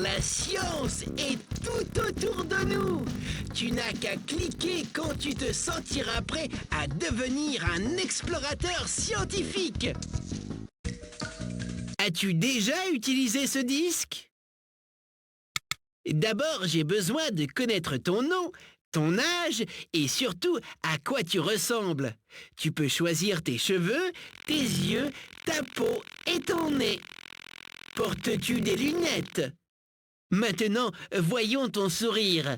la science est tout autour de nous. Tu n'as qu'à cliquer quand tu te sentiras prêt à devenir un explorateur scientifique. As-tu déjà utilisé ce disque? D'abord, j'ai besoin de connaître ton nom, ton âge et surtout à quoi tu ressembles. Tu peux choisir tes cheveux, tes yeux, ta peau et ton nez. Portes-tu des lunettes? Maintenant, voyons ton sourire.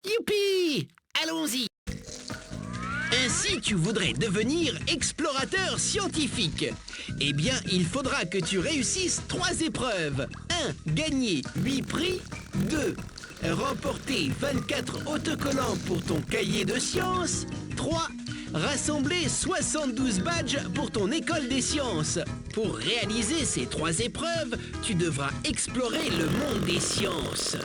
Youpi! Allons-y! Ainsi, tu voudrais devenir explorateur scientifique. Eh bien, il faudra que tu réussisses 3 épreuves. 1. Gagner 8 prix. 2. Remporter 24 autocollants pour ton cahier de sciences. 3. Rassembler 72 badges pour ton école des sciences. Pour réaliser ces 3 épreuves, tu devras explorer le monde des sciences.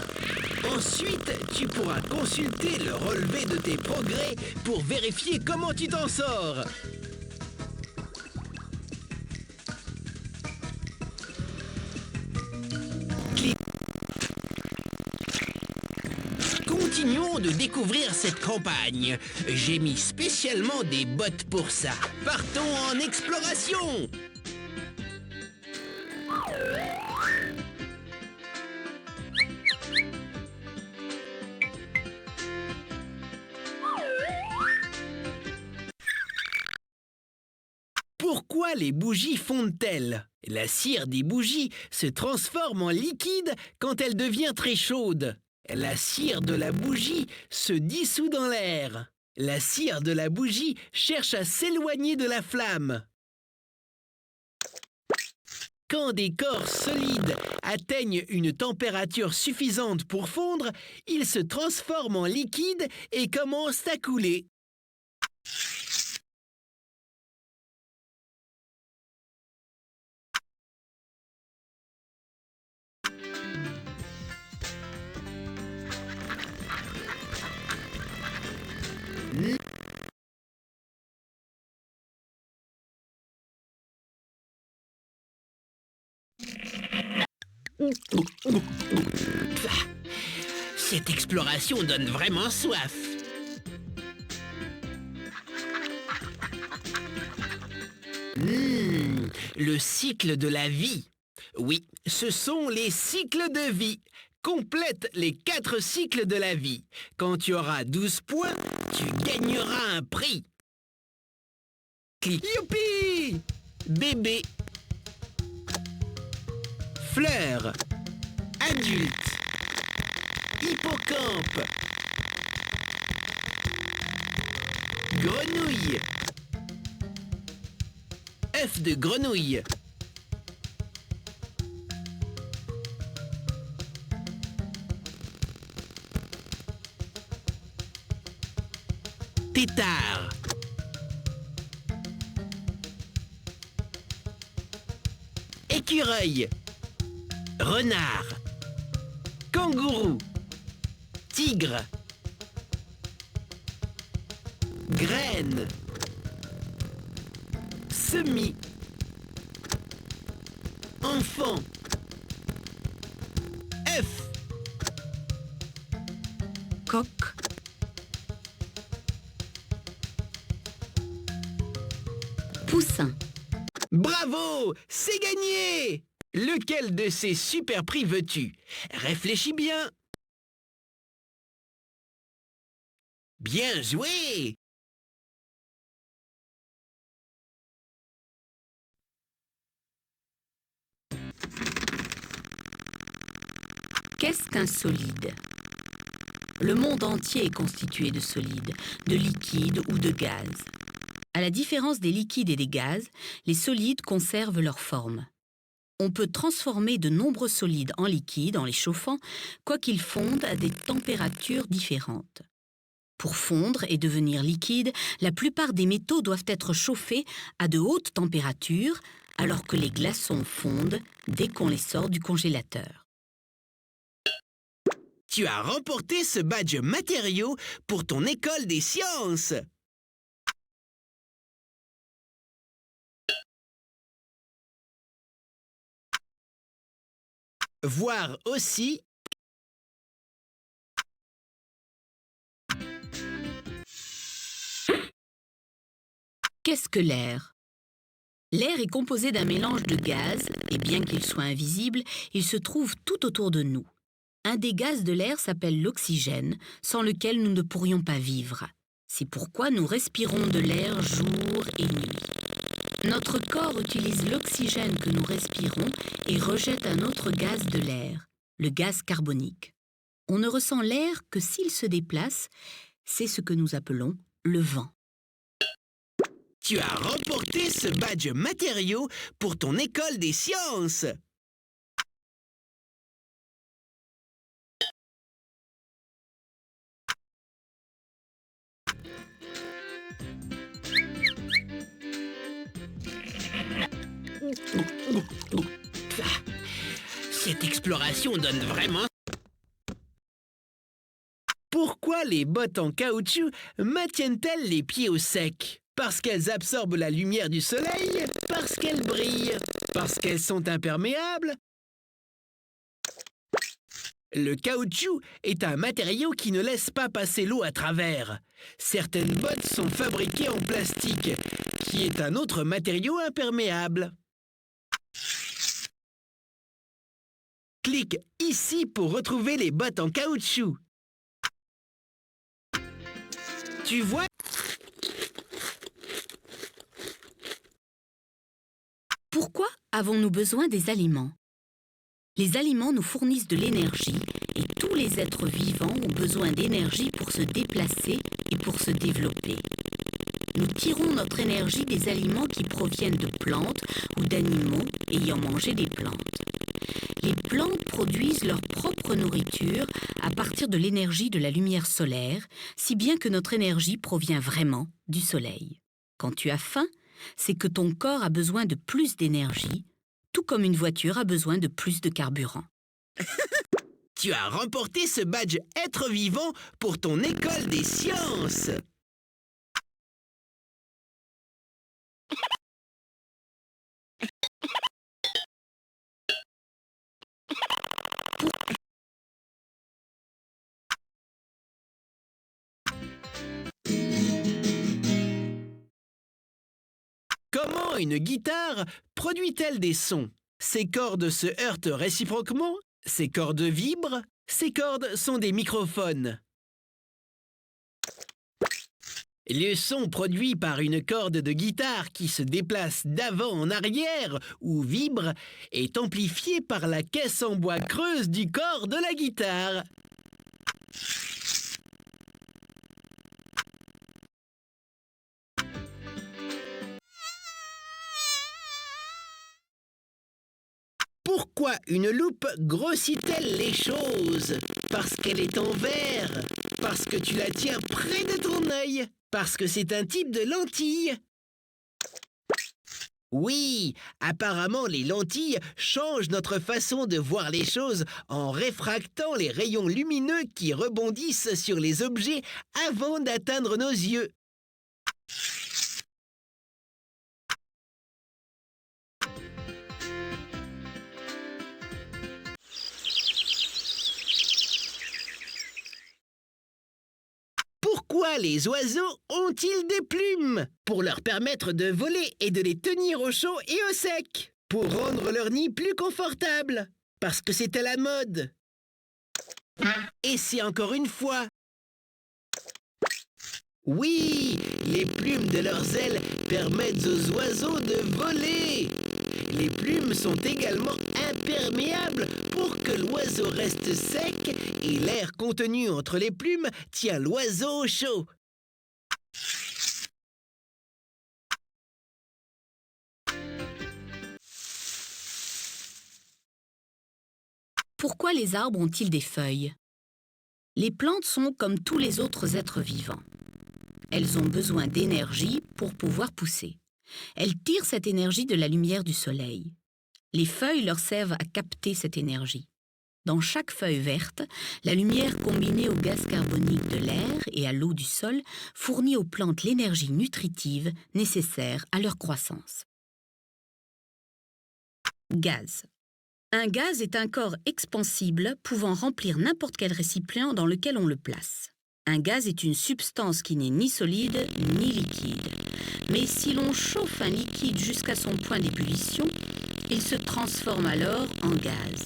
Ensuite, tu pourras consulter le relevé de tes progrès pour vérifier comment tu t'en sors. Continuons de découvrir cette campagne. J'ai mis spécialement des bottes pour ça. Partons en exploration! Pourquoi les bougies fondent-elles? La cire des bougies se transforme en liquide quand elle devient très chaude. La cire de la bougie se dissout dans l'air. La cire de la bougie cherche à s'éloigner de la flamme. Quand des corps solides atteignent une température suffisante pour fondre, ils se transforment en liquide et commencent à couler. Cette exploration donne vraiment soif. Le cycle de la vie. Oui, ce sont les cycles de vie. Complète les 4 cycles de la vie. Quand tu auras 12 points, tu gagneras un prix. Clique. Youpi! Bébé. Fleur. Adulte. Hippocampe. Grenouille. œuf de grenouille. Tétard. Écureuil. Renard. Kangourou. Tigre. Graine. Semis. Enfant. œuf. Coq. Poussin. Bravo, c'est gagné! Lequel de ces super prix veux-tu? Réfléchis bien. Bien joué! Qu'est-ce qu'un solide? Le monde entier est constitué de solides, de liquides ou de gaz. À la différence des liquides et des gaz, les solides conservent leur forme. On peut transformer de nombreux solides en liquides en les chauffant, quoiqu'ils fondent à des températures différentes. Pour fondre et devenir liquide, la plupart des métaux doivent être chauffés à de hautes températures, alors que les glaçons fondent dès qu'on les sort du congélateur. Tu as remporté ce badge matériaux pour ton école des sciences. Voir aussi. Qu'est-ce que l'air? L'air est composé d'un mélange de gaz, et bien qu'il soit invisible, il se trouve tout autour de nous. Un des gaz de l'air s'appelle l'oxygène, sans lequel nous ne pourrions pas vivre. C'est pourquoi nous respirons de l'air jour et nuit. Notre corps utilise l'oxygène que nous respirons et rejette un autre gaz de l'air, le gaz carbonique. On ne ressent l'air que s'il se déplace, c'est ce que nous appelons le vent. Tu as remporté ce badge matériaux pour ton école des sciences. Cette exploration donne vraiment... Pourquoi les bottes en caoutchouc maintiennent-elles les pieds au sec? Parce qu'elles absorbent la lumière du soleil? Parce qu'elles brillent? Parce qu'elles sont imperméables? Le caoutchouc est un matériau qui ne laisse pas passer l'eau à travers. Certaines bottes sont fabriquées en plastique, qui est un autre matériau imperméable. Clique ici pour retrouver les bottes en caoutchouc. Tu vois? Pourquoi avons-nous besoin des aliments? Les aliments nous fournissent de l'énergie et tous les êtres vivants ont besoin d'énergie pour se déplacer et pour se développer. Nous tirons notre énergie des aliments qui proviennent de plantes ou d'animaux ayant mangé des plantes. Les plantes produisent leur propre nourriture à partir de l'énergie de la lumière solaire, si bien que notre énergie provient vraiment du soleil. Quand tu as faim, c'est que ton corps a besoin de plus d'énergie, tout comme une voiture a besoin de plus de carburant. Tu as remporté ce badge être vivant pour ton école des sciences. Comment une guitare produit-elle des sons? Ses cordes se heurtent réciproquement? Ses cordes vibrent? Ces cordes sont des microphones. Le son produit par une corde de guitare qui se déplace d'avant en arrière ou vibre est amplifié par la caisse en bois creuse du corps de la guitare. Pourquoi une loupe grossit-elle les choses? Parce qu'elle est en verre. Parce que tu la tiens près de ton œil. Parce que c'est un type de lentille. Oui, apparemment les lentilles changent notre façon de voir les choses en réfractant les rayons lumineux qui rebondissent sur les objets avant d'atteindre nos yeux. Pourquoi les oiseaux ont-ils des plumes? Pour leur permettre de voler et de les tenir au chaud et au sec. Pour rendre leur nid plus confortable. Parce que c'est à la mode. Et c'est encore une fois. Oui, les plumes de leurs ailes permettent aux oiseaux de voler. Les plumes sont également imperméables pour que l'oiseau reste sec et l'air contenu entre les plumes tient l'oiseau au chaud. Pourquoi les arbres ont-ils des feuilles? Les plantes sont comme tous les autres êtres vivants. Elles ont besoin d'énergie pour pouvoir pousser. Elles tirent cette énergie de la lumière du soleil. Les feuilles leur servent à capter cette énergie. Dans chaque feuille verte, la lumière combinée au gaz carbonique de l'air et à l'eau du sol fournit aux plantes l'énergie nutritive nécessaire à leur croissance. Gaz. Un gaz est un corps expansible pouvant remplir n'importe quel récipient dans lequel on le place. Un gaz est une substance qui n'est ni solide ni liquide. Mais si l'on chauffe un liquide jusqu'à son point d'ébullition, il se transforme alors en gaz.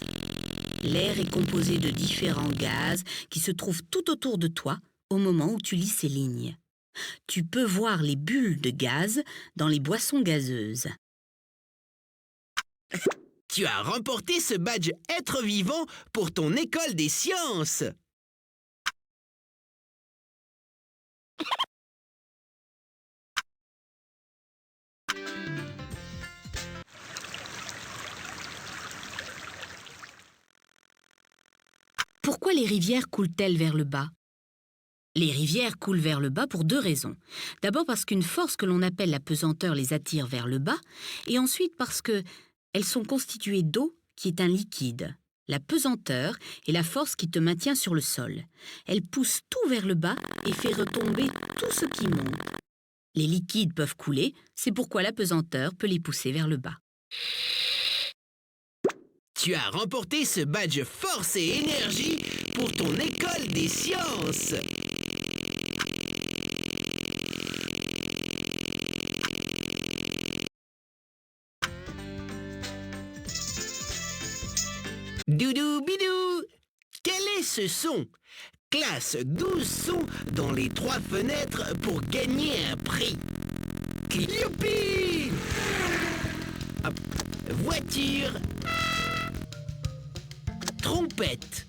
L'air est composé de différents gaz qui se trouvent tout autour de toi au moment où tu lis ces lignes. Tu peux voir les bulles de gaz dans les boissons gazeuses. Tu as remporté ce badge Être vivant pour ton école des sciences. Pourquoi les rivières coulent-elles vers le bas? Les rivières coulent vers le bas pour deux raisons. D'abord parce qu'une force que l'on appelle la pesanteur les attire vers le bas, et ensuite parce qu'elles sont constituées d'eau qui est un liquide. La pesanteur est la force qui te maintient sur le sol. Elle pousse tout vers le bas et fait retomber tout ce qui monte. Les liquides peuvent couler, c'est pourquoi la pesanteur peut les pousser vers le bas. Tu as remporté ce badge Force et Énergie pour ton école des sciences. Doudou bidou! Quel est ce son? Classe 12 sons dans les 3 fenêtres pour gagner un prix. Youpi! Hop. Voiture. Trompette.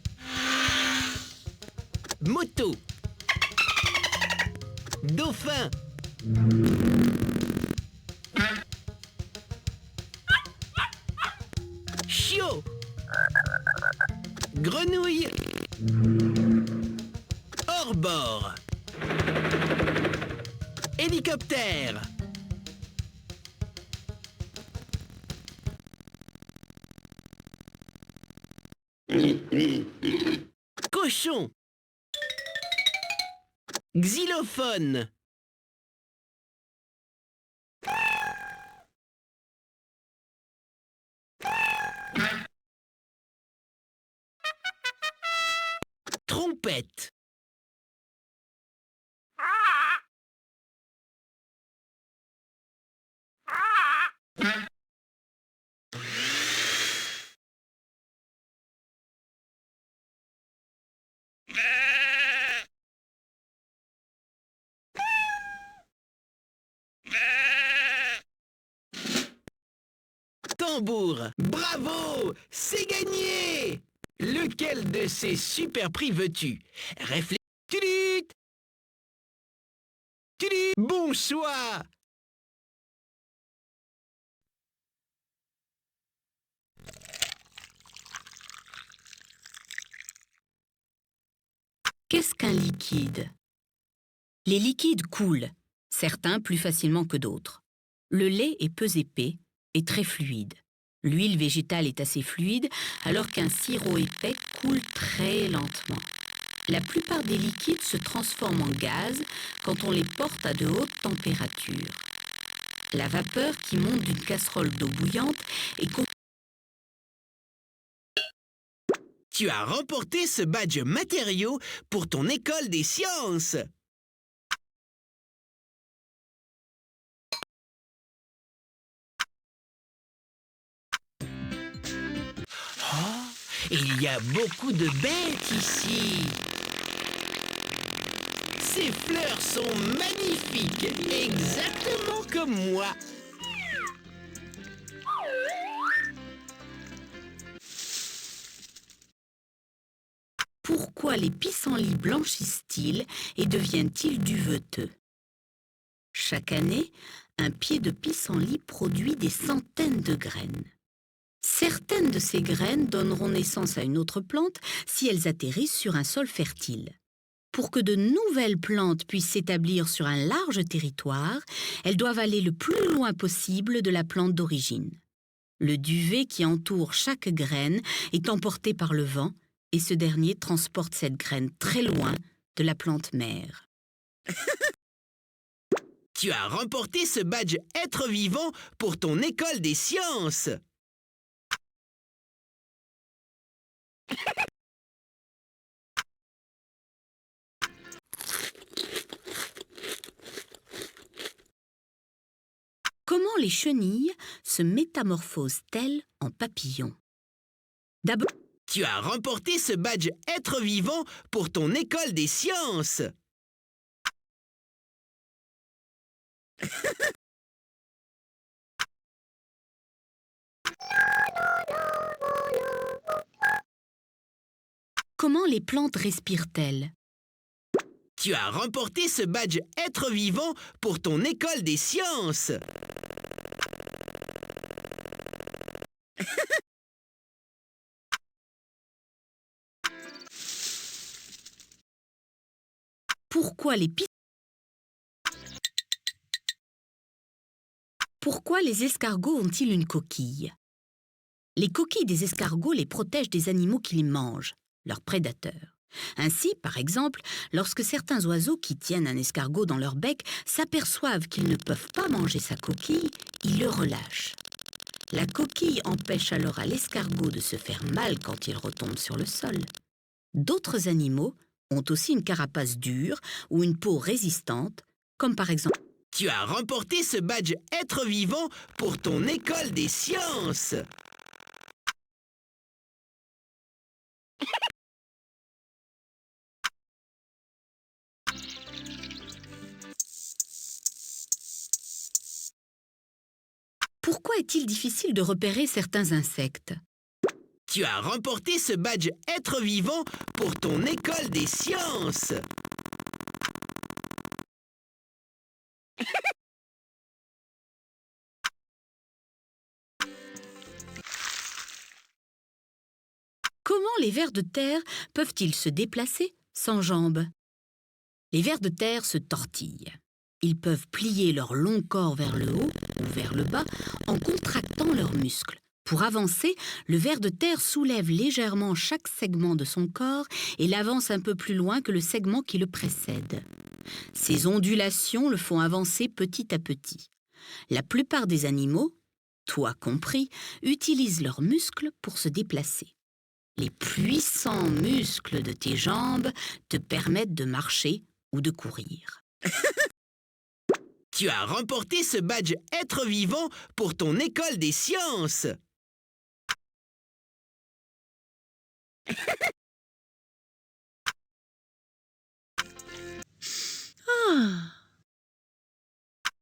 Moto. Dauphin. Chiot. Grenouille. Hors-bord. Hélicoptère. Cochon. Xylophone. Trompette. Tambour. Bravo! C'est gagné! Lequel de ces super prix veux-tu? Réfléchis. Tudut! Tudut! Bon choix! Qu'est-ce qu'un liquide? Les liquides coulent, certains plus facilement que d'autres. Le lait est peu épais et très fluide. L'huile végétale est assez fluide, alors qu'un sirop épais coule très lentement. La plupart des liquides se transforment en gaz quand on les porte à de hautes températures. La vapeur qui monte d'une casserole d'eau bouillante est Tu as remporté ce badge matériaux pour ton école des sciences. Il y a beaucoup de bêtes ici. Ces fleurs sont magnifiques, exactement comme moi. Pourquoi les pissenlits blanchissent-ils et deviennent-ils duveteux? Chaque année, un pied de pissenlit produit des centaines de graines. Certaines de ces graines donneront naissance à une autre plante si elles atterrissent sur un sol fertile. Pour que de nouvelles plantes puissent s'établir sur un large territoire, elles doivent aller le plus loin possible de la plante d'origine. Le duvet qui entoure chaque graine est emporté par le vent et ce dernier transporte cette graine très loin de la plante mère. Tu as remporté ce badge Être vivant pour ton école des sciences. Comment les chenilles se métamorphosent-elles en papillons? D'abord, Tu as remporté ce badge Être vivant pour ton école des sciences. comment les plantes respirent-elles? Tu as remporté ce badge Être vivant pour ton école des sciences. Pourquoi les escargots ont-ils une coquille? Les coquilles des escargots les protègent des animaux qui les mangent, leurs prédateurs. Ainsi, par exemple, lorsque certains oiseaux qui tiennent un escargot dans leur bec s'aperçoivent qu'ils ne peuvent pas manger sa coquille, ils le relâchent. La coquille empêche alors à l'escargot de se faire mal quand il retombe sur le sol. D'autres animaux ont aussi une carapace dure ou une peau résistante, comme par exemple... Tu as remporté ce badge Être vivant pour ton école des sciences. Pourquoi est-il difficile de repérer certains insectes? Tu as remporté ce badge Être vivant pour ton école des sciences. Comment les vers de terre peuvent-ils se déplacer sans jambes? Les vers de terre se tortillent. Ils peuvent plier leur long corps vers le haut ou vers le bas en contractant leurs muscles. Pour avancer, le ver de terre soulève légèrement chaque segment de son corps et l'avance un peu plus loin que le segment qui le précède. Ces ondulations le font avancer petit à petit. La plupart des animaux, toi compris, utilisent leurs muscles pour se déplacer. Les puissants muscles de tes jambes te permettent de marcher ou de courir. Tu as remporté ce badge Être vivant pour ton école des sciences.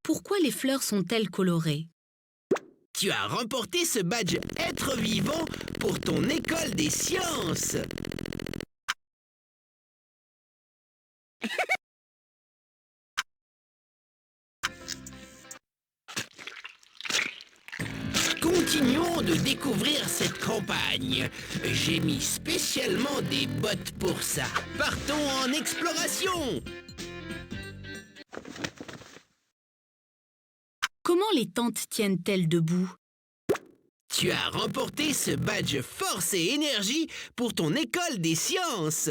Pourquoi les fleurs sont-elles colorées? Tu as remporté ce badge Être vivant pour ton école des sciences. Continuons de découvrir cette campagne. J'ai mis spécialement des bottes pour ça. Partons en exploration. Comment les tentes tiennent-elles debout? Tu as remporté ce badge Force et Énergie pour ton école des sciences.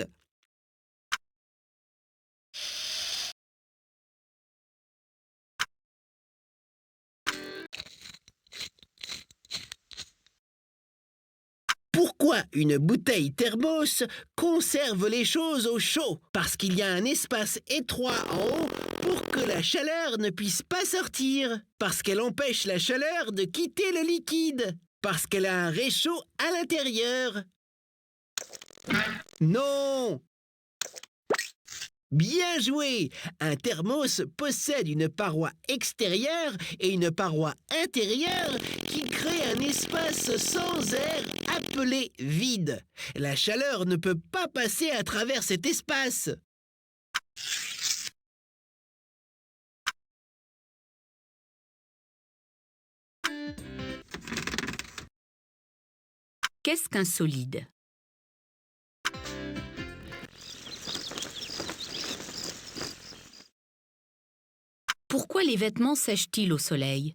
Pourquoi une bouteille thermos conserve les choses au chaud? Parce qu'il y a un espace étroit en haut pour que la chaleur ne puisse pas sortir. Parce qu'elle empêche la chaleur de quitter le liquide. Parce qu'elle a un réchaud à l'intérieur. Non! Bien joué! Un thermos possède une paroi extérieure et une paroi intérieure qui crée un espace sans air appelé vide. La chaleur ne peut pas passer à travers cet espace. Qu'est-ce qu'un solide? Pourquoi les vêtements sèchent-ils au soleil?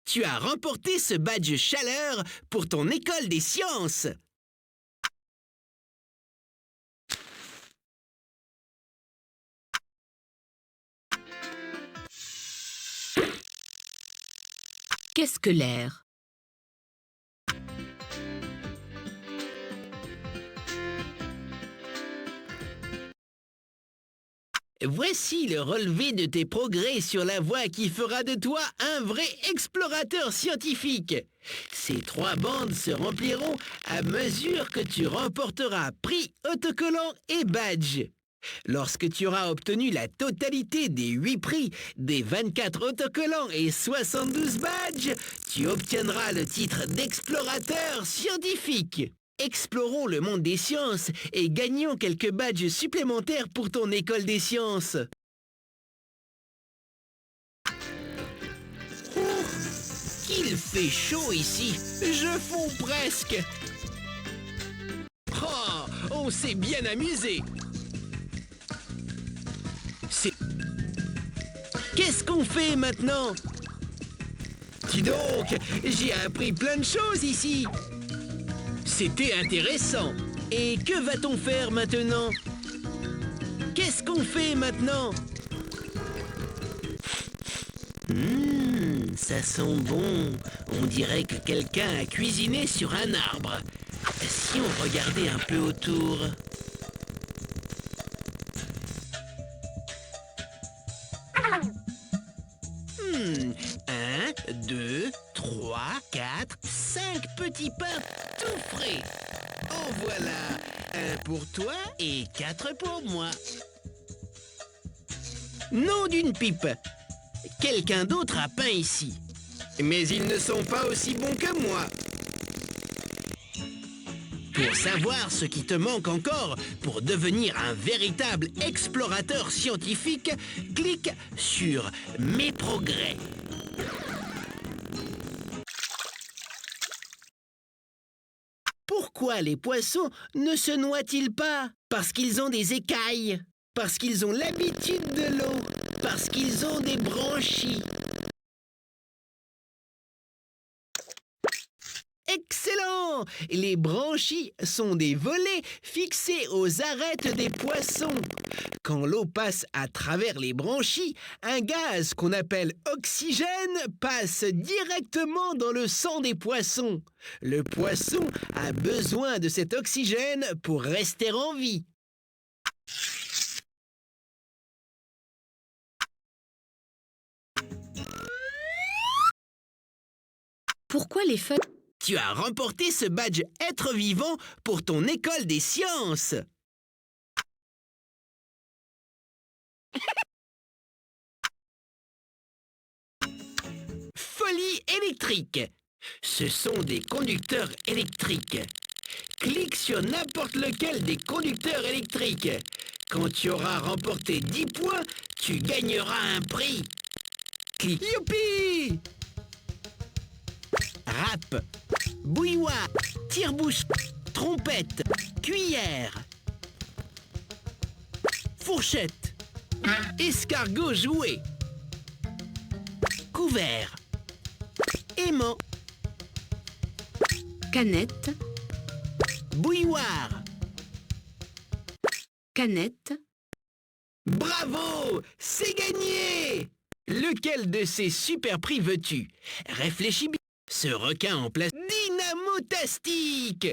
Tu as remporté ce badge chaleur pour ton école des sciences. Qu'est-ce que l'air? Voici le relevé de tes progrès sur la voie qui fera de toi un vrai explorateur scientifique. Ces 3 bandes se rempliront à mesure que tu remporteras prix, autocollants et badges. Lorsque tu auras obtenu la totalité des 8 prix, des 24 autocollants et 72 badges, tu obtiendras le titre d'explorateur scientifique. Explorons le monde des sciences et gagnons quelques badges supplémentaires pour ton école des sciences. Qu'il fait chaud ici, je fonds presque. Oh, on s'est bien amusé. Qu'est-ce qu'on fait maintenant? Dis donc, j'ai appris plein de choses ici. C'était intéressant. Et que va-t-on faire maintenant? Qu'est-ce qu'on fait maintenant? Ça sent bon. On dirait que quelqu'un a cuisiné sur un arbre. Si on regardait un peu autour... 1, 2, 3, 4, 5 petits pains tout frais. En voilà, 1 pour toi et 4 pour moi. Nom d'une pipe. Quelqu'un d'autre a peint ici. Mais ils ne sont pas aussi bons que moi. Pour savoir ce qui te manque encore pour devenir un véritable explorateur scientifique, clique sur Mes progrès. Pourquoi les poissons ne se noient-ils pas? Parce qu'ils ont des écailles, parce qu'ils ont l'habitude de l'eau, parce qu'ils ont des branchies. Excellent! Les branchies sont des volets fixés aux arêtes des poissons. Quand l'eau passe à travers les branchies, un gaz qu'on appelle oxygène passe directement dans le sang des poissons. Le poisson a besoin de cet oxygène pour rester en vie. Pourquoi les feuilles... Tu as remporté ce badge Être vivant pour ton école des sciences. Folie électrique. Ce sont des conducteurs électriques. Clique sur n'importe lequel des conducteurs électriques. Quand tu auras remporté 10 points, tu gagneras un prix. Clique. Youpi! Rap, bouilloire, tire-bouche, trompette, cuillère, fourchette, escargot jouet, couvert, aimant, Canette, bouilloire. canette, Bravo! C'est gagné! Lequel de ces super prix veux-tu? Réfléchis bien. Ce requin en plastique dynamotastique!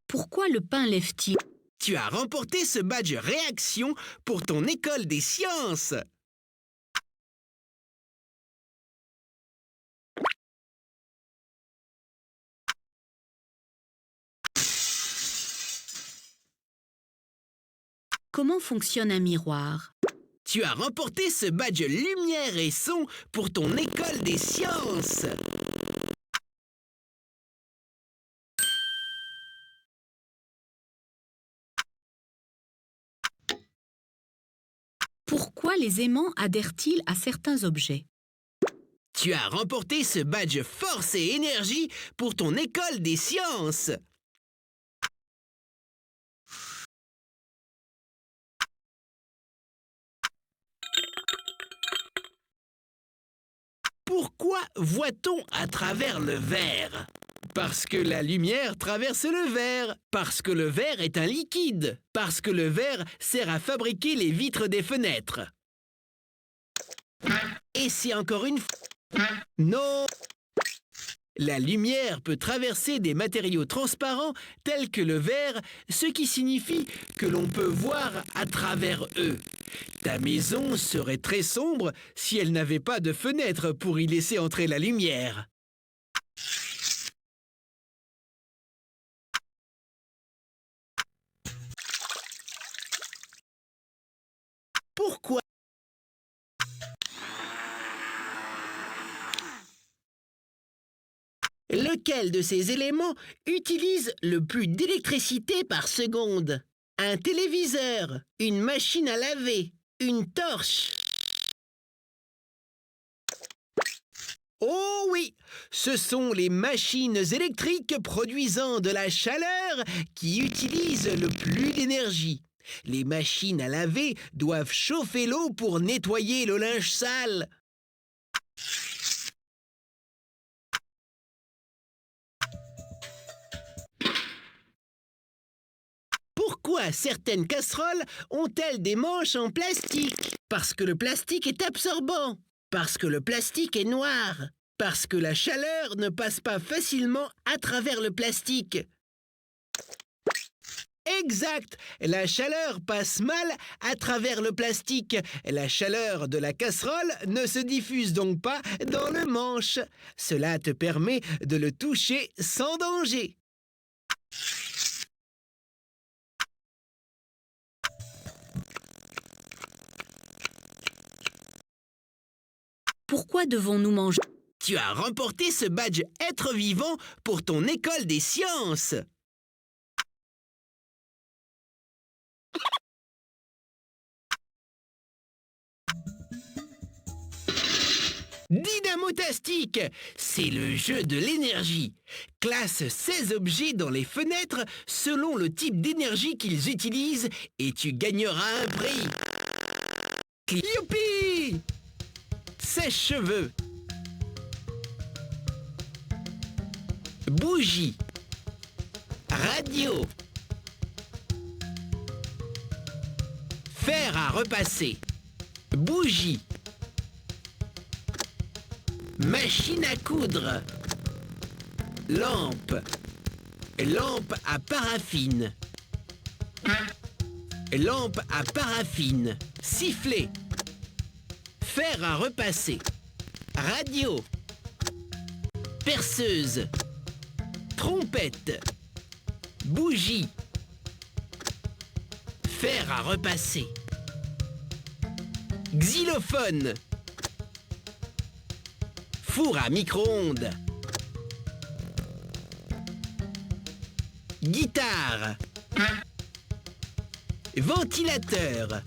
Pourquoi le pain lève-t-il? Tu as remporté ce badge réaction pour ton école des sciences! Comment fonctionne un miroir? Tu as remporté ce badge lumière et son pour ton école des sciences. Pourquoi les aimants adhèrent-ils à certains objets? Tu as remporté ce badge force et énergie pour ton école des sciences. Pourquoi voit-on à travers le verre? Parce que la lumière traverse le verre. Parce que le verre est un liquide. Parce que le verre sert à fabriquer les vitres des fenêtres. Et c'est encore une fois... Non! La lumière peut traverser des matériaux transparents tels que le verre, ce qui signifie que l'on peut voir à travers eux. Ta maison serait très sombre si elle n'avait pas de fenêtre pour y laisser entrer la lumière. Pourquoi? Lequel de ces éléments utilise le plus d'électricité par seconde? Un téléviseur, une machine à laver, une torche. Oh oui, ce sont les machines électriques produisant de la chaleur qui utilisent le plus d'énergie. Les machines à laver doivent chauffer l'eau pour nettoyer le linge sale. Pourquoi certaines casseroles ont-elles des manches en plastique? Parce que le plastique est absorbant. Parce que le plastique est noir. Parce que la chaleur ne passe pas facilement à travers le plastique. Exact! La chaleur passe mal à travers le plastique. La chaleur de la casserole ne se diffuse donc pas dans le manche. Cela te permet de le toucher sans danger. Pourquoi devons-nous manger? Tu as remporté ce badge être vivant pour ton école des sciences. Dynamotastique, c'est le jeu de l'énergie. Classe 16 objets dans les fenêtres selon le type d'énergie qu'ils utilisent et tu gagneras un prix. Youpi! Sèche-cheveux. Bougie. Radio. Fer à repasser. Bougie. Machine à coudre. Lampe. Lampe à paraffine. Lampe à paraffine. Sifflet. Fer à repasser. Radio. Perceuse. Trompette. Bougie. Fer à repasser. Xylophone. Four à micro-ondes. Guitare. Ventilateur.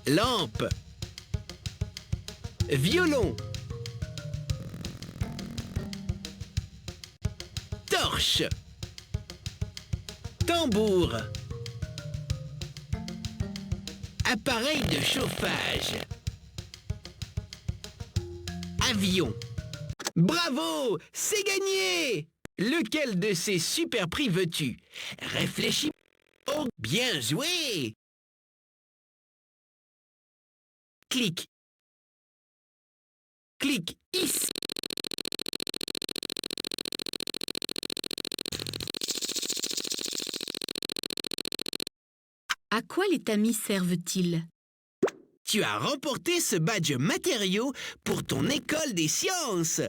Lampe. Violon. Torche. Tambour. Appareil de chauffage. Avion. Bravo! C'est gagné! Lequel de ces super prix veux-tu? Réfléchis. Oh, bien joué! Clique. Clique ici. À quoi les tamis servent-ils? Tu as remporté ce badge matériaux pour ton école des sciences.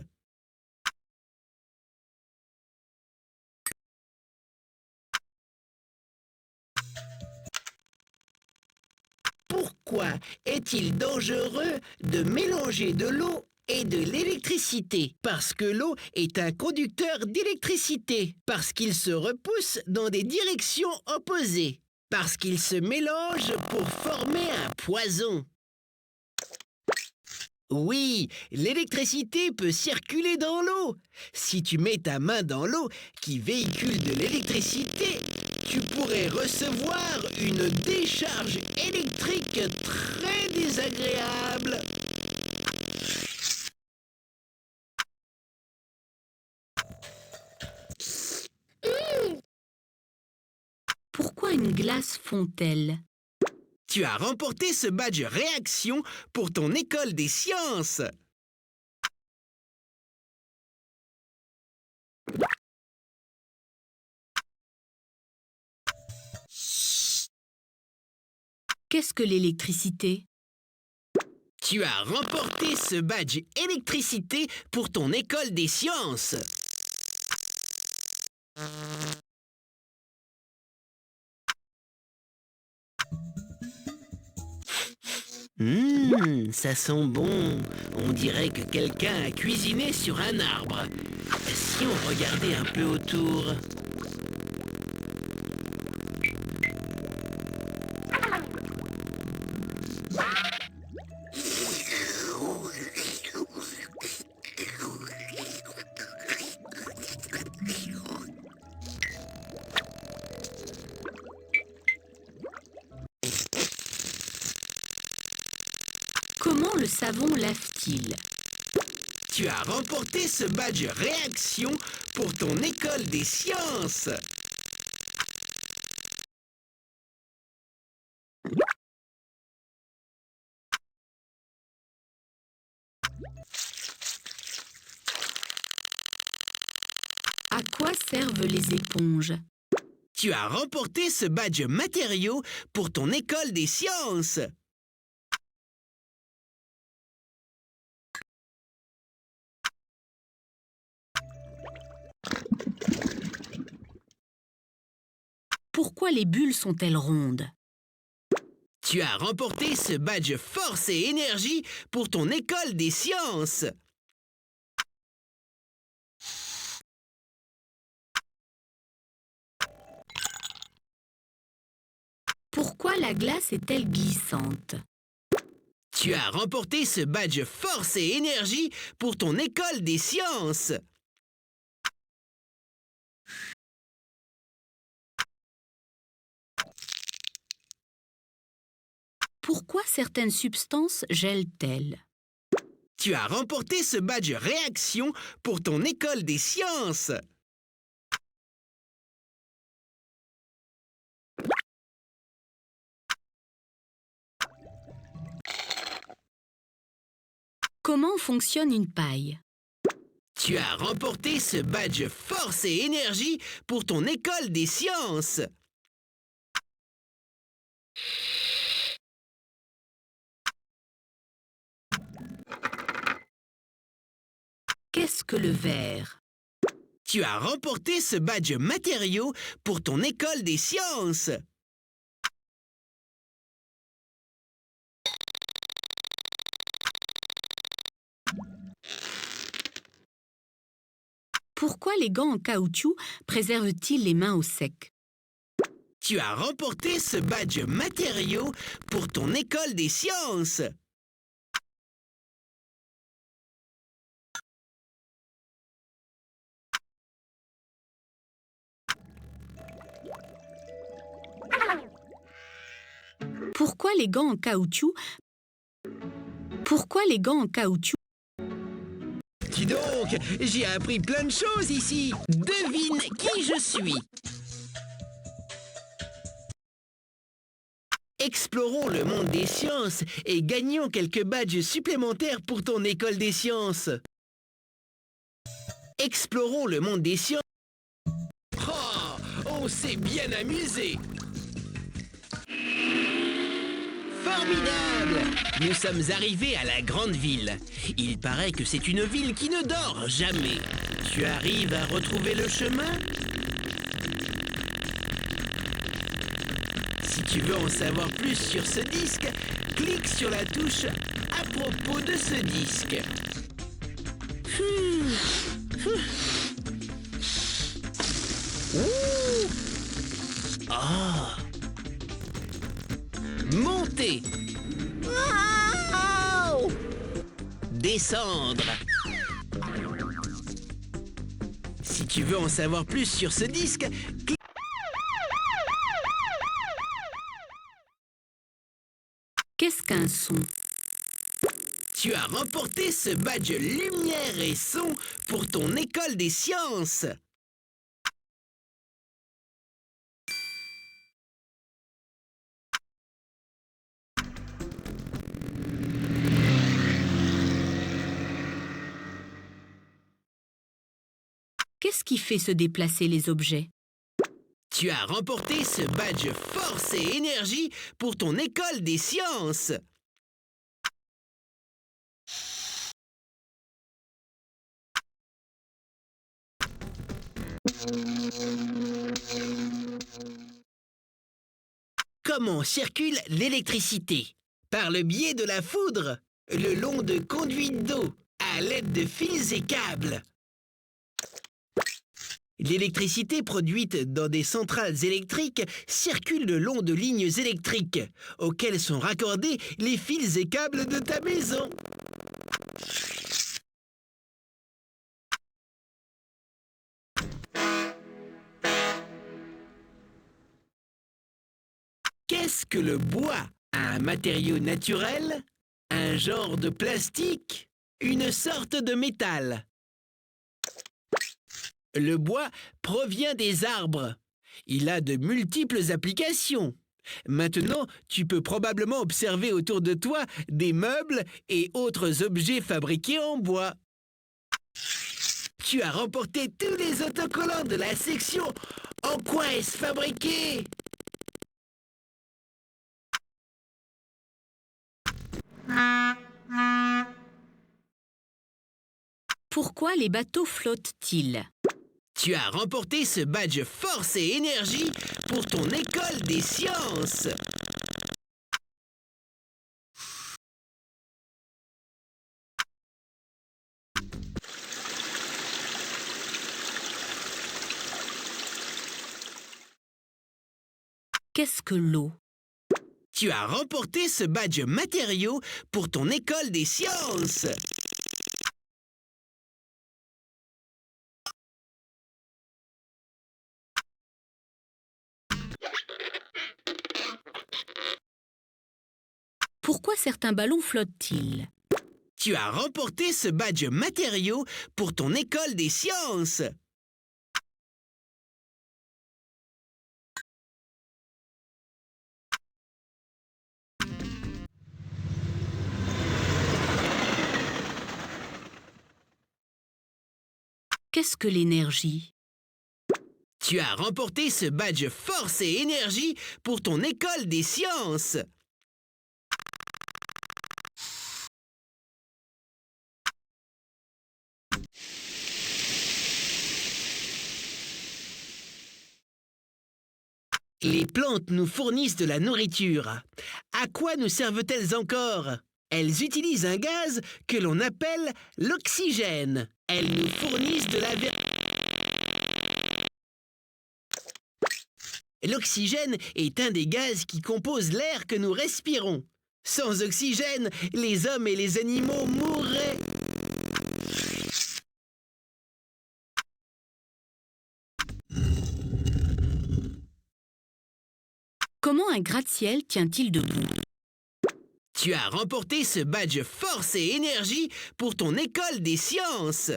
Pourquoi est-il dangereux de mélanger de l'eau et de l'électricité? Parce que l'eau est un conducteur d'électricité. Parce qu'il se repousse dans des directions opposées. Parce qu'il se mélange pour former un poison. Oui, l'électricité peut circuler dans l'eau. Si tu mets ta main dans l'eau qui véhicule de l'électricité, tu pourrais recevoir une décharge électrique très désagréable. Pourquoi une glace fond-elle? Tu as remporté ce badge réaction pour ton école des sciences. Qu'est-ce que l'électricité? Tu as remporté ce badge électricité pour ton école des sciences. Ça sent bon. On dirait que quelqu'un a cuisiné sur un arbre. Si on regardait un peu autour. Comment le savon lave-t-il? Tu as remporté ce badge réaction pour ton école des sciences. À quoi servent les éponges? Tu as remporté ce badge matériaux pour ton école des sciences. Pourquoi les bulles sont-elles rondes? Tu as remporté ce badge force et énergie pour ton école des sciences. Pourquoi la glace est-elle glissante? Tu as remporté ce badge force et énergie pour ton école des sciences. Pourquoi certaines substances gèlent-elles? Tu as remporté ce badge réaction pour ton école des sciences. Comment fonctionne une paille? Tu as remporté ce badge force et énergie pour ton école des sciences. Qu'est-ce que le verre? Tu as remporté ce badge matériaux pour ton école des sciences. Pourquoi les gants en caoutchouc préservent-ils les mains au sec? Tu as remporté ce badge matériaux pour ton école des sciences. Pourquoi les gants en caoutchouc? Pourquoi les gants en caoutchouc? Dis donc, j'ai appris plein de choses ici. Devine qui je suis. Explorons le monde des sciences et gagnons quelques badges supplémentaires pour ton école des sciences. Explorons le monde des sciences. Oh, on s'est bien amusé. Formidable! Nous sommes arrivés à la grande ville. Il paraît que c'est une ville qui ne dort jamais. Tu arrives à retrouver le chemin? Si tu veux en savoir plus sur ce disque, clique sur la touche à propos de ce disque. Oh. Monter. Descendre. Si tu veux en savoir plus sur ce disque, clique. Qu'est-ce qu'un son? Tu as remporté ce badge lumière et son pour ton école des sciences. Qu'est-ce qui fait se déplacer les objets? Tu as remporté ce badge force et énergie pour ton école des sciences. Comment circule l'électricité? Par le biais de la foudre, le long de conduites d'eau, à l'aide de fils et câbles. L'électricité produite dans des centrales électriques circule le long de lignes électriques, auxquelles sont raccordés les fils et câbles de ta maison. Qu'est-ce que le bois? Un matériau naturel? Un genre de plastique? Une sorte de métal? Le bois provient des arbres. Il a de multiples applications. Maintenant, tu peux probablement observer autour de toi des meubles et autres objets fabriqués en bois. Tu as remporté tous les autocollants de la section « En quoi est-ce fabriqué ?» Pourquoi les bateaux flottent-ils? Tu as remporté ce badge force et énergie pour ton école des sciences. Qu'est-ce que l'eau? Tu as remporté ce badge matériaux pour ton école des sciences. Pourquoi certains ballons flottent-ils? Tu as remporté ce badge matériaux pour ton école des sciences. Qu'est-ce que l'énergie? Tu as remporté ce badge force et énergie pour ton école des sciences. Les plantes nous fournissent de la nourriture. À quoi nous servent-elles encore? Elles utilisent un gaz que l'on appelle l'oxygène. Elles nous fournissent de la L'oxygène est un des gaz qui composent l'air que nous respirons. Sans oxygène, les hommes et les animaux mourraient. Comment un gratte-ciel tient-il debout? Tu as remporté ce badge force et énergie pour ton école des sciences.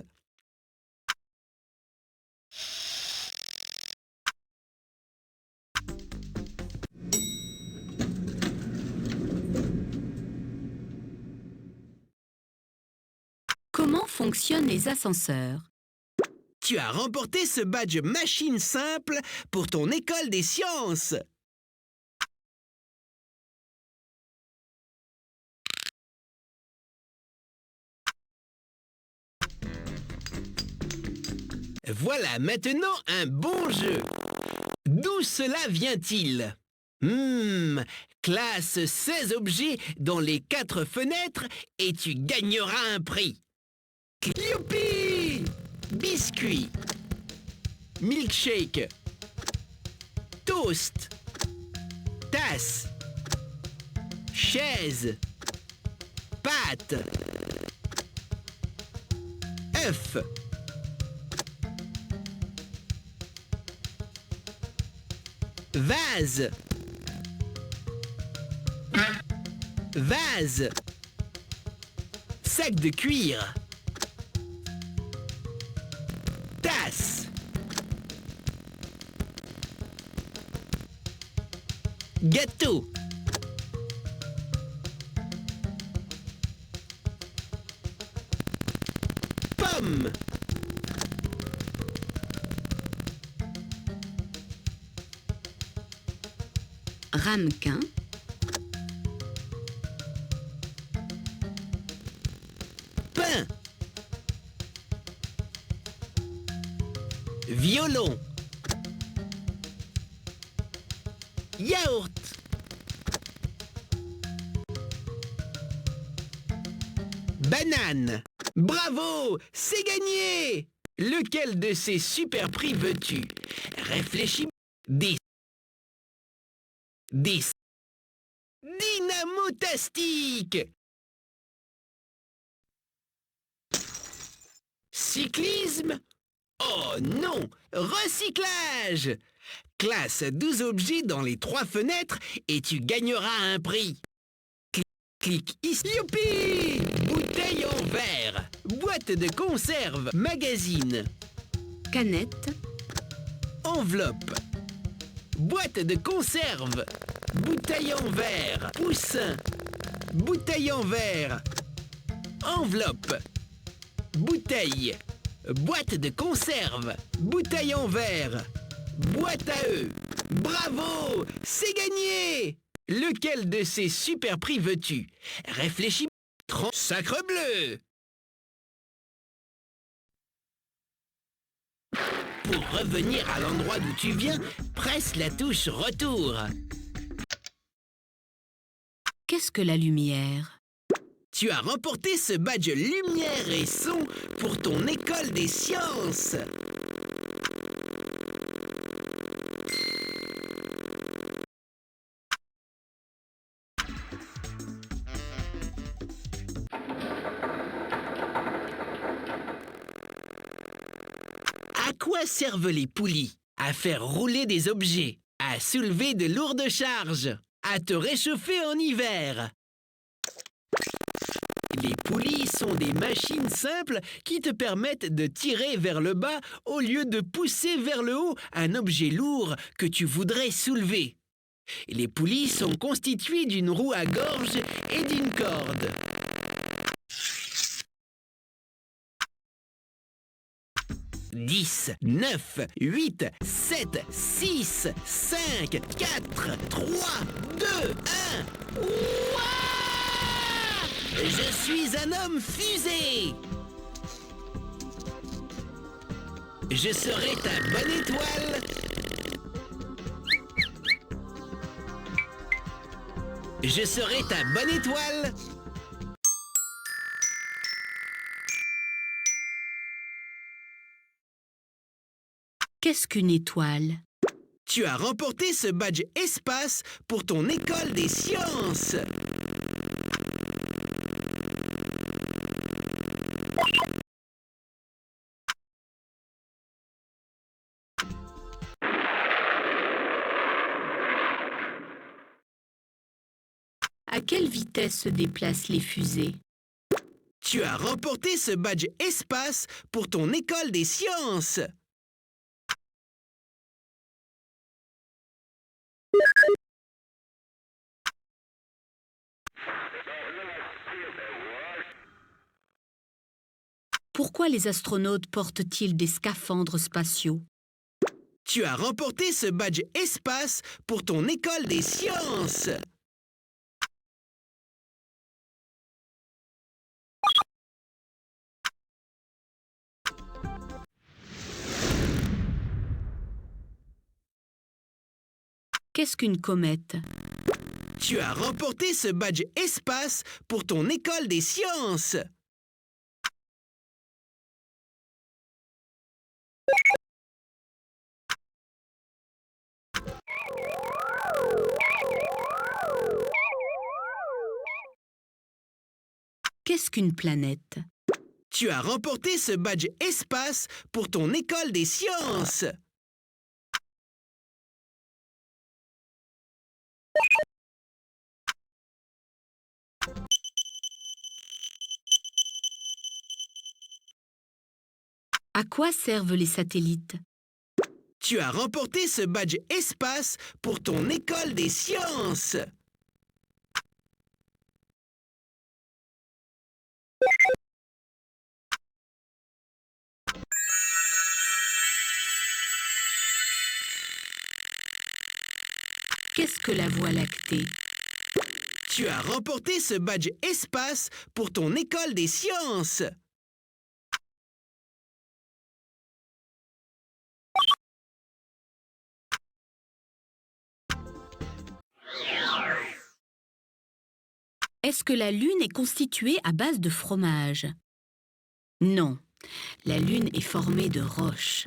Comment fonctionnent les ascenseurs? Tu as remporté ce badge machine simple pour ton école des sciences. Voilà maintenant un bon jeu. D'où cela vient-il? Classe 16 objets dans les 4 fenêtres et tu gagneras un prix. Youpi! Biscuit, milkshake, toast, tasse, chaise, pâte, œuf, vase, vase, sac de cuir, tasse, gâteau, pomme, ramequin, pain, violon, yaourt, banane. Bravo, c'est gagné! Lequel de ces super prix veux-tu? Réfléchis. 10. 10. Dynamotastique! Cyclisme? Oh non! Recyclage! Classe 12 objets dans les 3 fenêtres et tu gagneras un prix. Clique ici. Youpi! Bouteille en verre, boîte de conserve, magazine, canette, enveloppe, boîte de conserve, bouteille en verre, poussin, bouteille en verre, enveloppe, bouteille, boîte de conserve, bouteille en verre, boîte à œufs. Bravo! C'est gagné! Lequel de ces super prix veux-tu? Réfléchis. Sacre bleu! Pour revenir à l'endroit d'où tu viens, presse la touche retour. Qu'est-ce que la lumière? Tu as remporté ce badge lumière et son pour ton école des sciences. À quoi servent les poulies? À faire rouler des objets, à soulever de lourdes charges, à te réchauffer en hiver. Les poulies sont des machines simples qui te permettent de tirer vers le bas au lieu de pousser vers le haut un objet lourd que tu voudrais soulever. Les poulies sont constituées d'une roue à gorge et d'une corde. « 10, 9, 8, 7, 6, 5, 4, 3, 2, 1... Ouah! Je suis un homme fusée! Je serai ta bonne étoile! Je serai ta bonne étoile! Qu'est-ce qu'une étoile? Tu as remporté ce badge espace pour ton école des sciences! À quelle vitesse se déplacent les fusées? Tu as remporté ce badge espace pour ton école des sciences! Pourquoi les astronautes portent-ils des scaphandres spatiaux? Tu as remporté ce badge espace pour ton école des sciences! Qu'est-ce qu'une comète? Tu as remporté ce badge espace pour ton école des sciences. Qu'est-ce qu'une planète? Tu as remporté ce badge espace pour ton école des sciences. À quoi servent les satellites? Tu as remporté ce badge espace pour ton école des sciences. Qu'est-ce que la Voie lactée? Tu as remporté ce badge espace pour ton école des sciences. Est-ce que la Lune est constituée à base de fromage? Non, la Lune est formée de roches.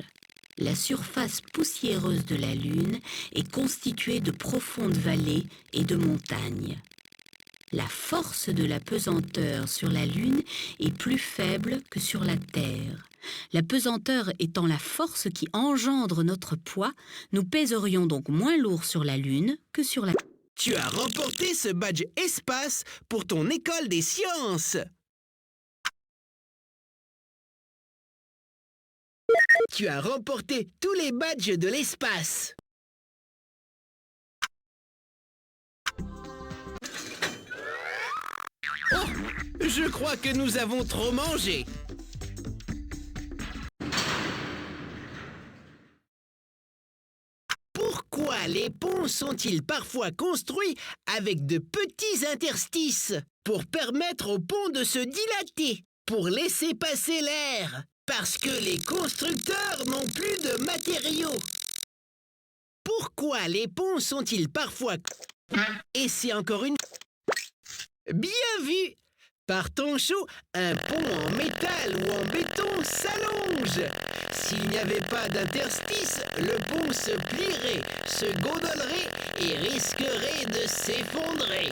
La surface poussiéreuse de la Lune est constituée de profondes vallées et de montagnes. La force de la pesanteur sur la Lune est plus faible que sur la Terre. La pesanteur étant la force qui engendre notre poids, nous pèserions donc moins lourd sur la Lune que sur la Terre. Tu as remporté ce badge espace pour ton école des sciences. Tu as remporté tous les badges de l'espace. Oh, je crois que nous avons trop mangé. Pourquoi les ponts sont-ils parfois construits avec de petits interstices? Pour permettre aux ponts de se dilater, pour laisser passer l'air, parce que les constructeurs n'ont plus de matériaux. Pourquoi les ponts sont-ils parfois... Et c'est encore une... Bien vu! Par temps chaud, un pont en métal ou en béton s'allonge. S'il n'y avait pas d'interstice, le pont se plierait, se gondolerait et risquerait de s'effondrer.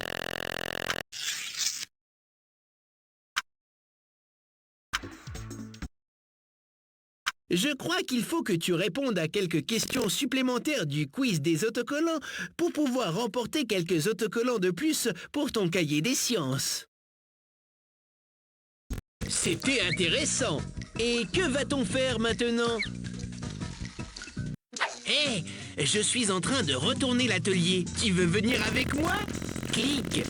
Je crois qu'il faut que tu répondes à quelques questions supplémentaires du quiz des autocollants pour pouvoir remporter quelques autocollants de plus pour ton cahier des sciences. C'était intéressant. Et que va-t-on faire maintenant? Hé, je suis en train de retourner l'atelier. Tu veux venir avec moi? Clique.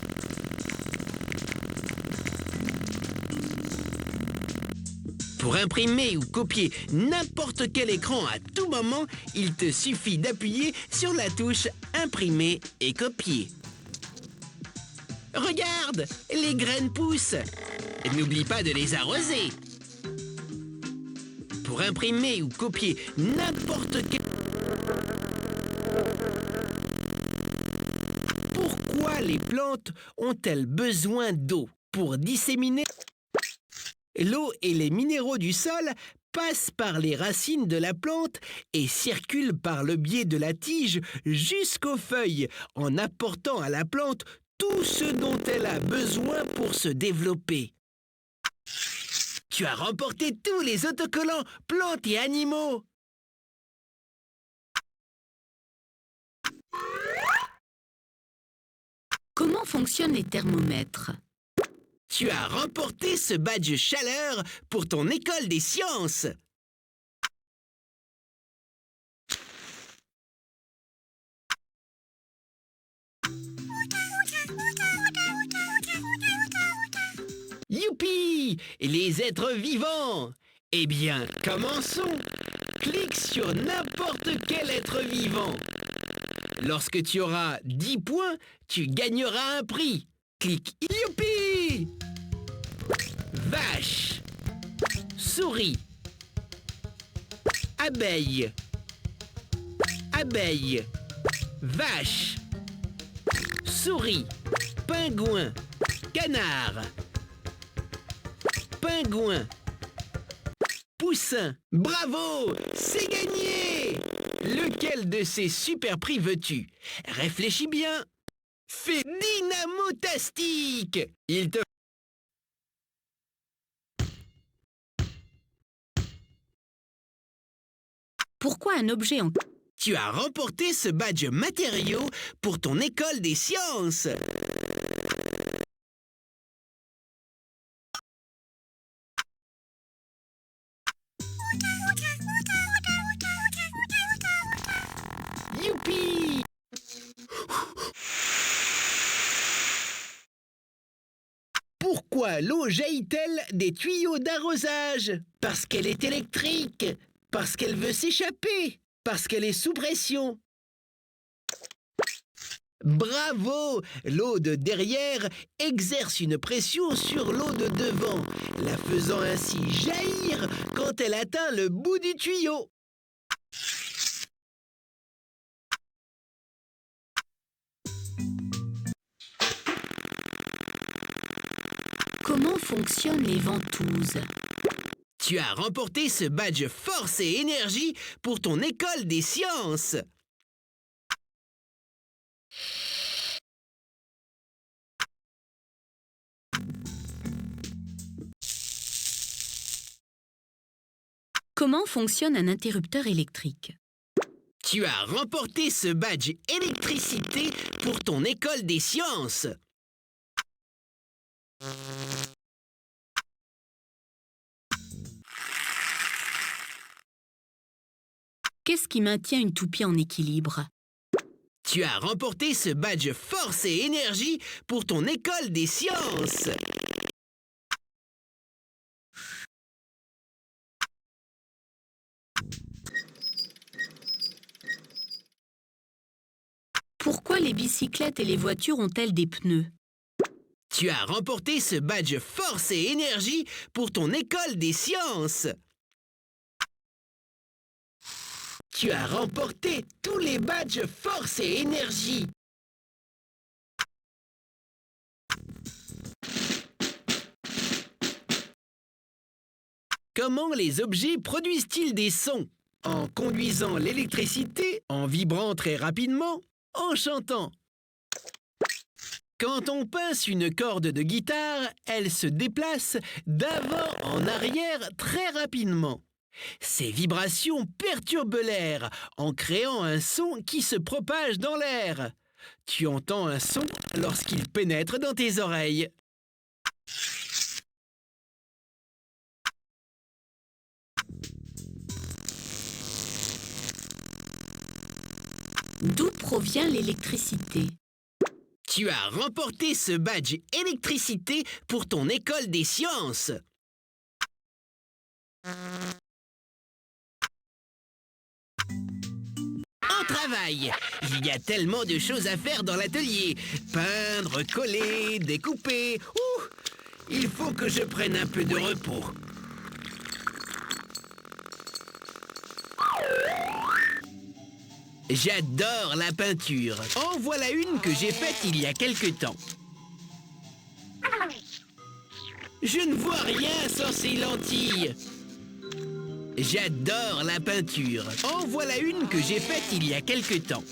Pour imprimer ou copier n'importe quel écran à tout moment, il te suffit d'appuyer sur la touche Imprimer et copier. Regarde, les graines poussent. N'oublie pas de les arroser. Pour imprimer ou copier n'importe quel... Pourquoi les plantes ont-elles besoin d'eau? Pour disséminer... L'eau et les minéraux du sol passent par les racines de la plante et circulent par le biais de la tige jusqu'aux feuilles, en apportant à la plante tout ce dont elle a besoin pour se développer. Tu as remporté tous les autocollants plantes et animaux. Comment fonctionnent les thermomètres? Tu as remporté ce badge chaleur pour ton école des sciences. Youpi! Les êtres vivants! Eh bien, commençons! Clique sur n'importe quel être vivant. Lorsque tu auras 10 points, tu gagneras un prix. Clique Youpi! Vache, souris, abeille, abeille, vache, souris, pingouin, canard, pingouin, poussin. Bravo, c'est gagné! Lequel de ces super prix veux-tu? Réfléchis bien. Fais Dynamotastique! Il te... Pourquoi un objet en... Tu as remporté ce badge matériaux pour ton école des sciences. Youpi! Pourquoi l'eau jaillit-elle des tuyaux d'arrosage? Parce qu'elle est électrique, parce qu'elle veut s'échapper, parce qu'elle est sous pression. Bravo! L'eau de derrière exerce une pression sur l'eau de devant, la faisant ainsi jaillir quand elle atteint le bout du tuyau. Comment fonctionnent les ventouses? Tu as remporté ce badge force et énergie pour ton école des sciences. Comment fonctionne un interrupteur électrique? Tu as remporté ce badge électricité pour ton école des sciences. Qu'est-ce qui maintient une toupie en équilibre? Tu as remporté ce badge force et énergie pour ton école des sciences. Pourquoi les bicyclettes et les voitures ont-elles des pneus? Tu as remporté ce badge force et énergie pour ton école des sciences. Tu as remporté tous les badges force et énergie. Comment les objets produisent-ils des sons? En conduisant l'électricité, en vibrant très rapidement, en chantant. Quand on pince une corde de guitare, elle se déplace d'avant en arrière très rapidement. Ces vibrations perturbent l'air en créant un son qui se propage dans l'air. Tu entends un son lorsqu'il pénètre dans tes oreilles. D'où provient l'électricité? Tu as remporté ce badge électricité pour ton école des sciences. Au travail, il y a tellement de choses à faire dans l'atelier. Peindre, coller, découper. Ouh, il faut que je prenne un peu de repos. J'adore la peinture. En voilà une que j'ai faite il y a quelque temps. Je ne vois rien sans ces lentilles. J'adore la peinture. En voilà une que j'ai faite il y a quelque temps.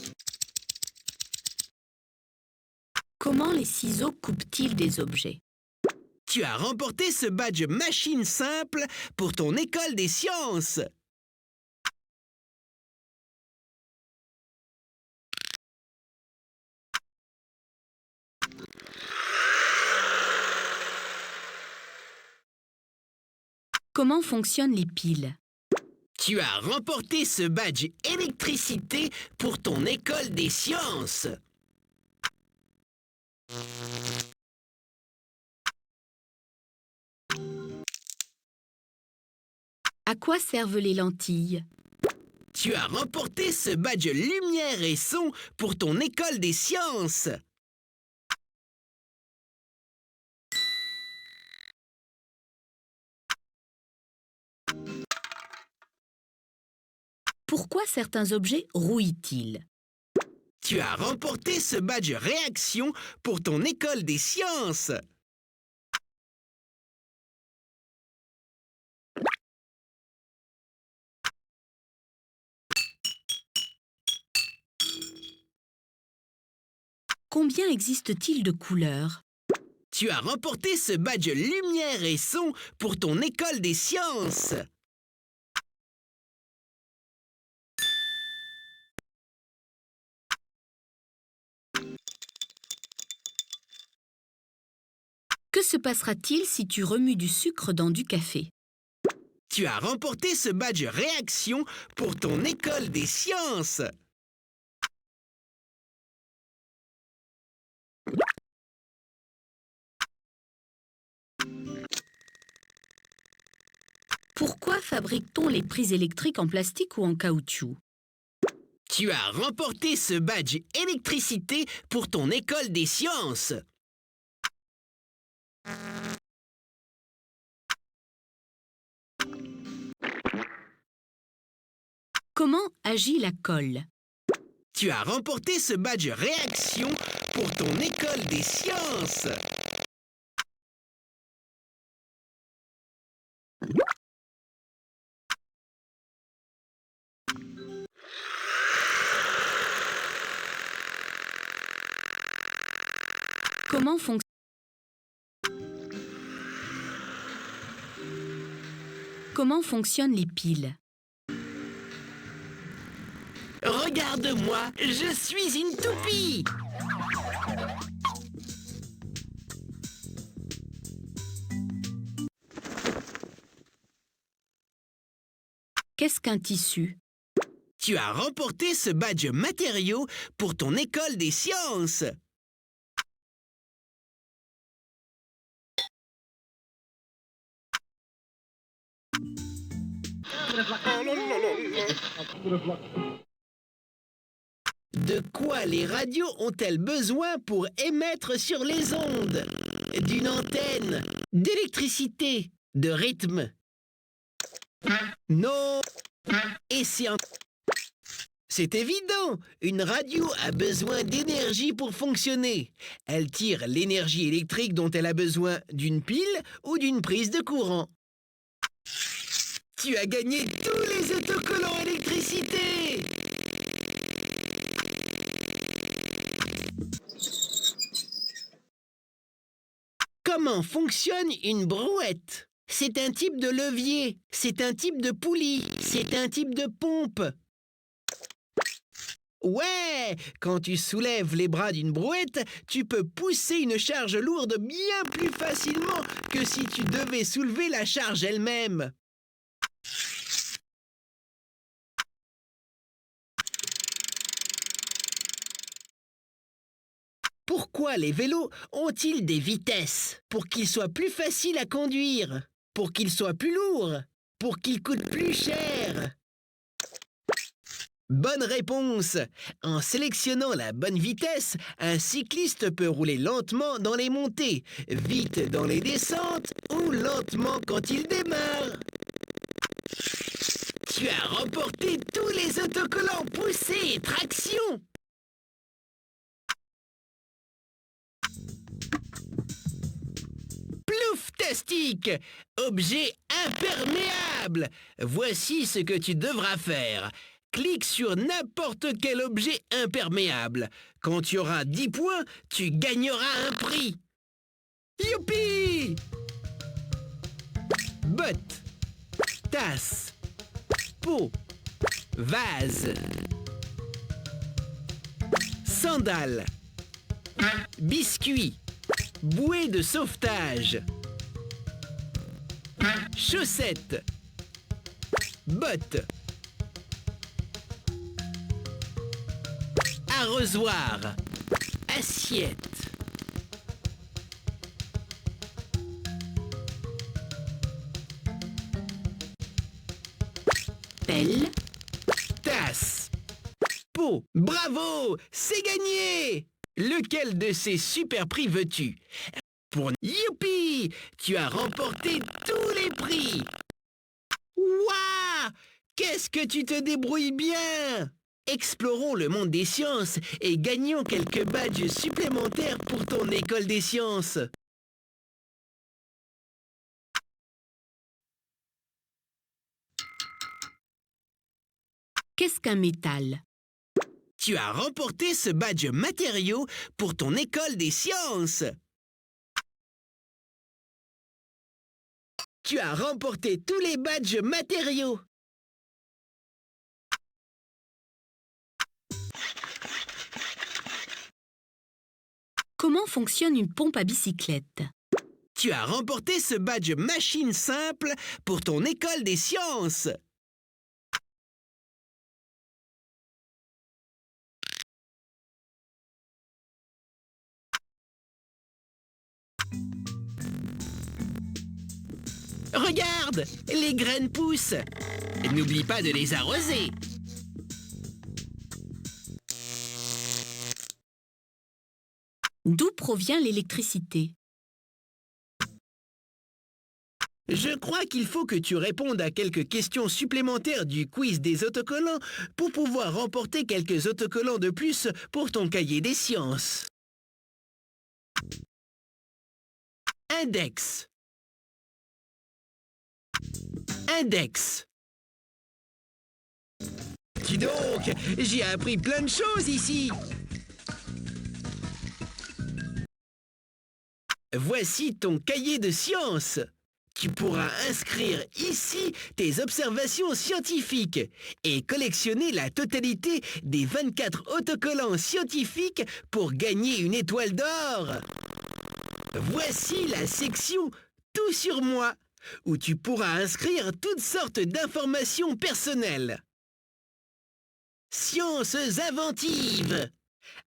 Comment les ciseaux coupent-ils des objets? Tu as remporté ce badge machine simple pour ton école des sciences. Comment fonctionnent les piles? Tu as remporté ce badge électricité pour ton école des sciences. À quoi servent les lentilles? Tu as remporté ce badge lumière et son pour ton école des sciences. Pourquoi certains objets rouillent-ils? Tu as remporté ce badge réaction pour ton école des sciences. Combien existe-t-il de couleurs? Tu as remporté ce badge lumière et son pour ton école des sciences. Que se passera-t-il si tu remues du sucre dans du café? Tu as remporté ce badge réaction pour ton école des sciences. Pourquoi fabrique-t-on les prises électriques en plastique ou en caoutchouc? Tu as remporté ce badge électricité pour ton école des sciences. Comment agit la colle? Tu as remporté ce badge réaction pour ton école des sciences. Comment fonctionnent les piles? Regarde-moi, je suis une toupie. Qu'est-ce qu'un tissu? Tu as remporté ce badge matériaux pour ton école des sciences. De quoi les radios ont-elles besoin pour émettre sur les ondes? D'une antenne, d'électricité, de rythme. Non. Et c'est évident, une radio a besoin d'énergie pour fonctionner. Elle tire l'énergie électrique dont elle a besoin d'une pile ou d'une prise de courant. Tu as gagné tous les autocollants électricité! Comment fonctionne une brouette? C'est un type de levier, c'est un type de poulie, c'est un type de pompe. Ouais, quand tu soulèves les bras d'une brouette, tu peux pousser une charge lourde bien plus facilement que si tu devais soulever la charge elle-même. Pourquoi les vélos ont-ils des vitesses? Pour qu'ils soient plus faciles à conduire, pour qu'ils soient plus lourds, pour qu'ils coûtent plus cher. Bonne réponse! En sélectionnant la bonne vitesse, un cycliste peut rouler lentement dans les montées, vite dans les descentes ou lentement quand il démarre. Tu as remporté tous les autocollants poussés et traction! Plouftastique! Objet imperméable! Voici ce que tu devras faire. Clique sur n'importe quel objet imperméable. Quand tu auras 10 points, tu gagneras un prix. Youpi! Botte, tasse, pot, vase, sandales, biscuits, bouée de sauvetage, chaussettes, bottes, arrosoir, assiette. Pelle, Tasse, pot. Bravo, c'est gagné! Lequel de ces super prix veux-tu? Pour Youpi, tu as remporté tous les prix. Waouh! Qu'est-ce que tu te débrouilles bien! Explorons le monde des sciences et gagnons quelques badges supplémentaires pour ton école des sciences. Qu'est-ce qu'un métal? Tu as remporté ce badge matériaux pour ton école des sciences. Tu as remporté tous les badges matériaux. Comment fonctionne une pompe à bicyclette? Tu as remporté ce badge machine simple pour ton école des sciences. Regarde, les graines poussent. N'oublie pas de les arroser. D'où provient l'électricité? Je crois qu'il faut que tu répondes à quelques questions supplémentaires du quiz des autocollants pour pouvoir remporter quelques autocollants de plus pour ton cahier des sciences. Index. Index. Dis donc, j'ai appris plein de choses ici. Voici ton cahier de sciences. Tu pourras inscrire ici tes observations scientifiques et collectionner la totalité des 24 autocollants scientifiques pour gagner une étoile d'or. Voici la section « Tout sur moi » où tu pourras inscrire toutes sortes d'informations personnelles. Sciences inventives.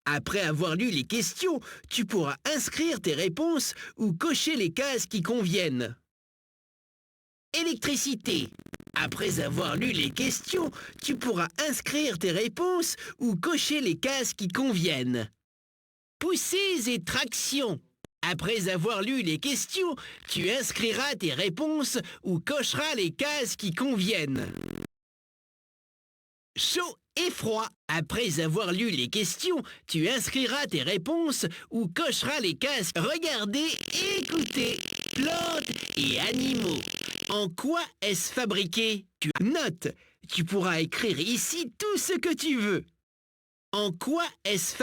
Après avoir lu les questions, tu pourras inscrire tes réponses ou cocher les cases qui conviennent. Électricité. Après avoir lu les questions, tu pourras inscrire tes réponses ou cocher les cases qui conviennent. Poussées et traction. Après avoir lu les questions, tu inscriras tes réponses ou cocheras les cases qui conviennent. Chaud et froid. Après avoir lu les questions, tu inscriras tes réponses ou cocheras les cases. Regardez et écoutez. Plantes et animaux. En quoi est-ce fabriqué? Tu notes. Tu pourras écrire ici tout ce que tu veux. En quoi est-ce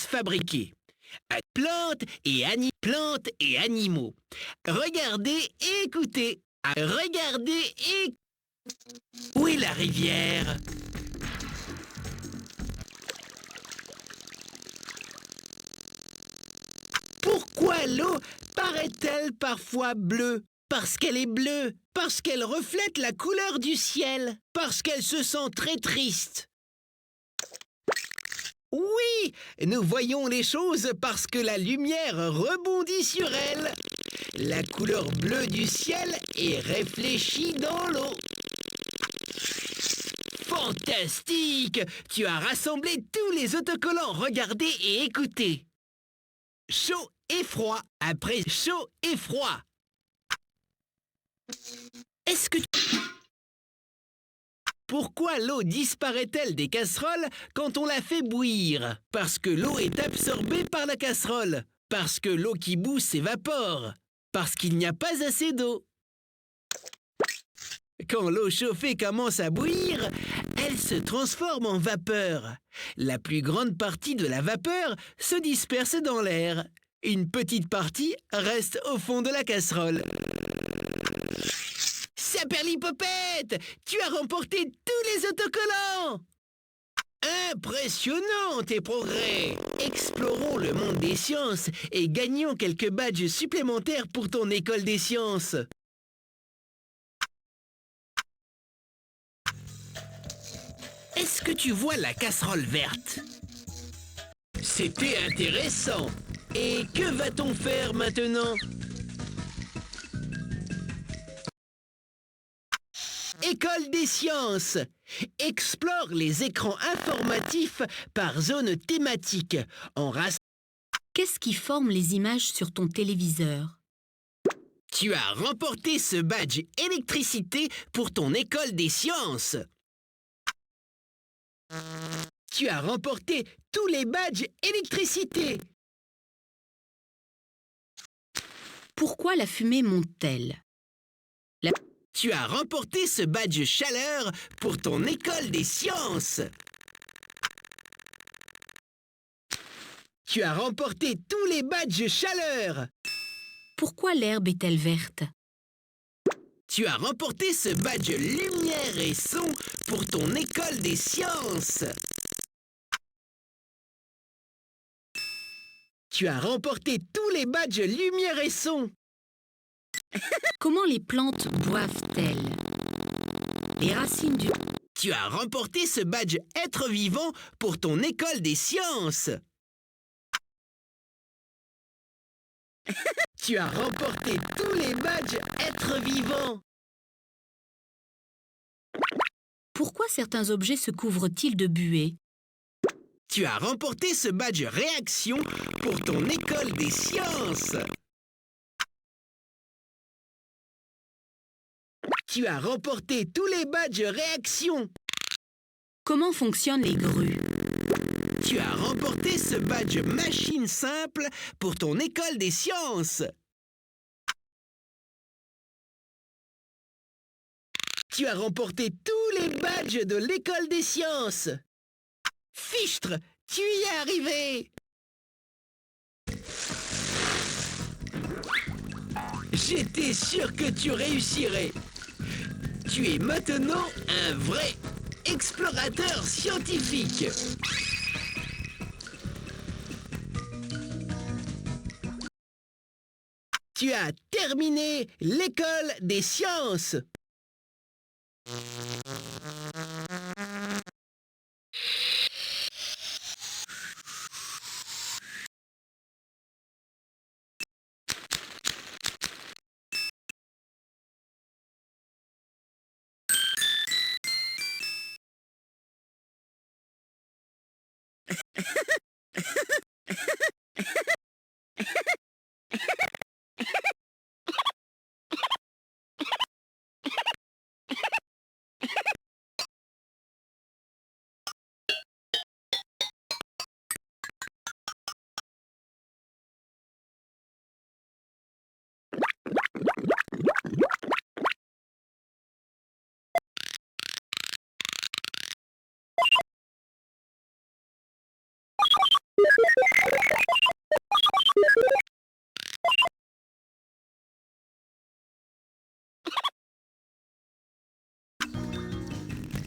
fabriqué? Plantes et animaux. Regardez et écoutez. Regardez et... Où est la rivière? Pourquoi l'eau paraît-elle parfois bleue? Parce qu'elle est bleue, parce qu'elle reflète la couleur du ciel, parce qu'elle se sent très triste. Oui, nous voyons les choses parce que la lumière rebondit sur elle. La couleur bleue du ciel est réfléchie dans l'eau. Fantastique! Tu as rassemblé tous les autocollants. Regardez et écoutez. Chaud et froid. Après chaud et froid. Est-ce que... Pourquoi l'eau disparaît-elle des casseroles quand on la fait bouillir? Parce que l'eau est absorbée par la casserole. Parce que l'eau qui bout s'évapore. Parce qu'il n'y a pas assez d'eau. Quand l'eau chauffée commence à bouillir, elle se transforme en vapeur. La plus grande partie de la vapeur se disperse dans l'air. Une petite partie reste au fond de la casserole. Saperlipopette, tu as remporté tous les autocollants! Impressionnant tes progrès! Explorons le monde des sciences et gagnons quelques badges supplémentaires pour ton école des sciences. Est-ce que tu vois la casserole verte? C'était intéressant. Et que va-t-on faire maintenant? École des sciences. Explore les écrans informatifs par zone thématique. Qu'est-ce qui forme les images sur ton téléviseur? Tu as remporté ce badge électricité pour ton école des sciences. Tu as remporté tous les badges électricité. Pourquoi la fumée monte-t-elle? Tu as remporté ce badge chaleur pour ton école des sciences. Tu as remporté tous les badges chaleur. Pourquoi l'herbe est-elle verte? Tu as remporté ce badge lumière et son pour ton école des sciences. Tu as remporté tous les badges lumière et son. Comment les plantes boivent-elles? Les racines du... Tu as remporté ce badge être vivant pour ton école des sciences. Tu as remporté tous les badges être vivant. Pourquoi certains objets se couvrent-ils de buée? Tu as remporté ce badge réaction pour ton école des sciences. Tu as remporté tous les badges réaction. Comment fonctionnent les grues? Tu as remporté ce badge machine simple pour ton école des sciences. Tu as remporté tous les badges de l'école des sciences. Fichtre, tu y es arrivé. J'étais sûr que tu réussirais. Tu es maintenant un vrai explorateur scientifique. Tu as terminé l'école des sciences.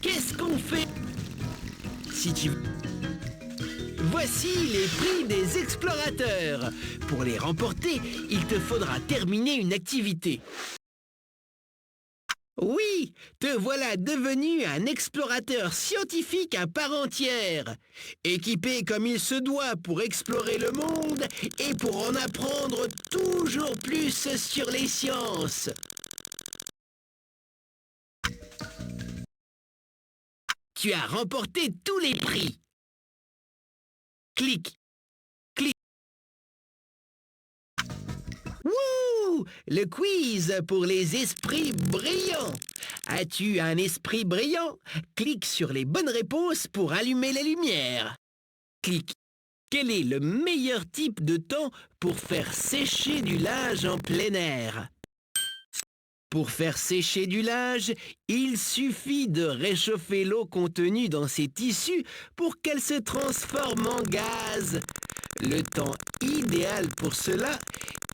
Qu'est-ce qu'on fait? Si tu... Voici les prix des explorateurs. Pour les remporter, il te faudra terminer une activité. Oui, te voilà devenu un explorateur scientifique à part entière. Équipé comme il se doit pour explorer le monde et pour en apprendre toujours plus sur les sciences. Tu as remporté tous les prix. Clique, clique. Wouh! Le quiz pour les esprits brillants. As-tu un esprit brillant? Clique sur les bonnes réponses pour allumer les lumières. Clique. Quel est le meilleur type de temps pour faire sécher du linge en plein air? Pour faire sécher du linge, il suffit de réchauffer l'eau contenue dans ces tissus pour qu'elle se transforme en gaz. Le temps idéal pour cela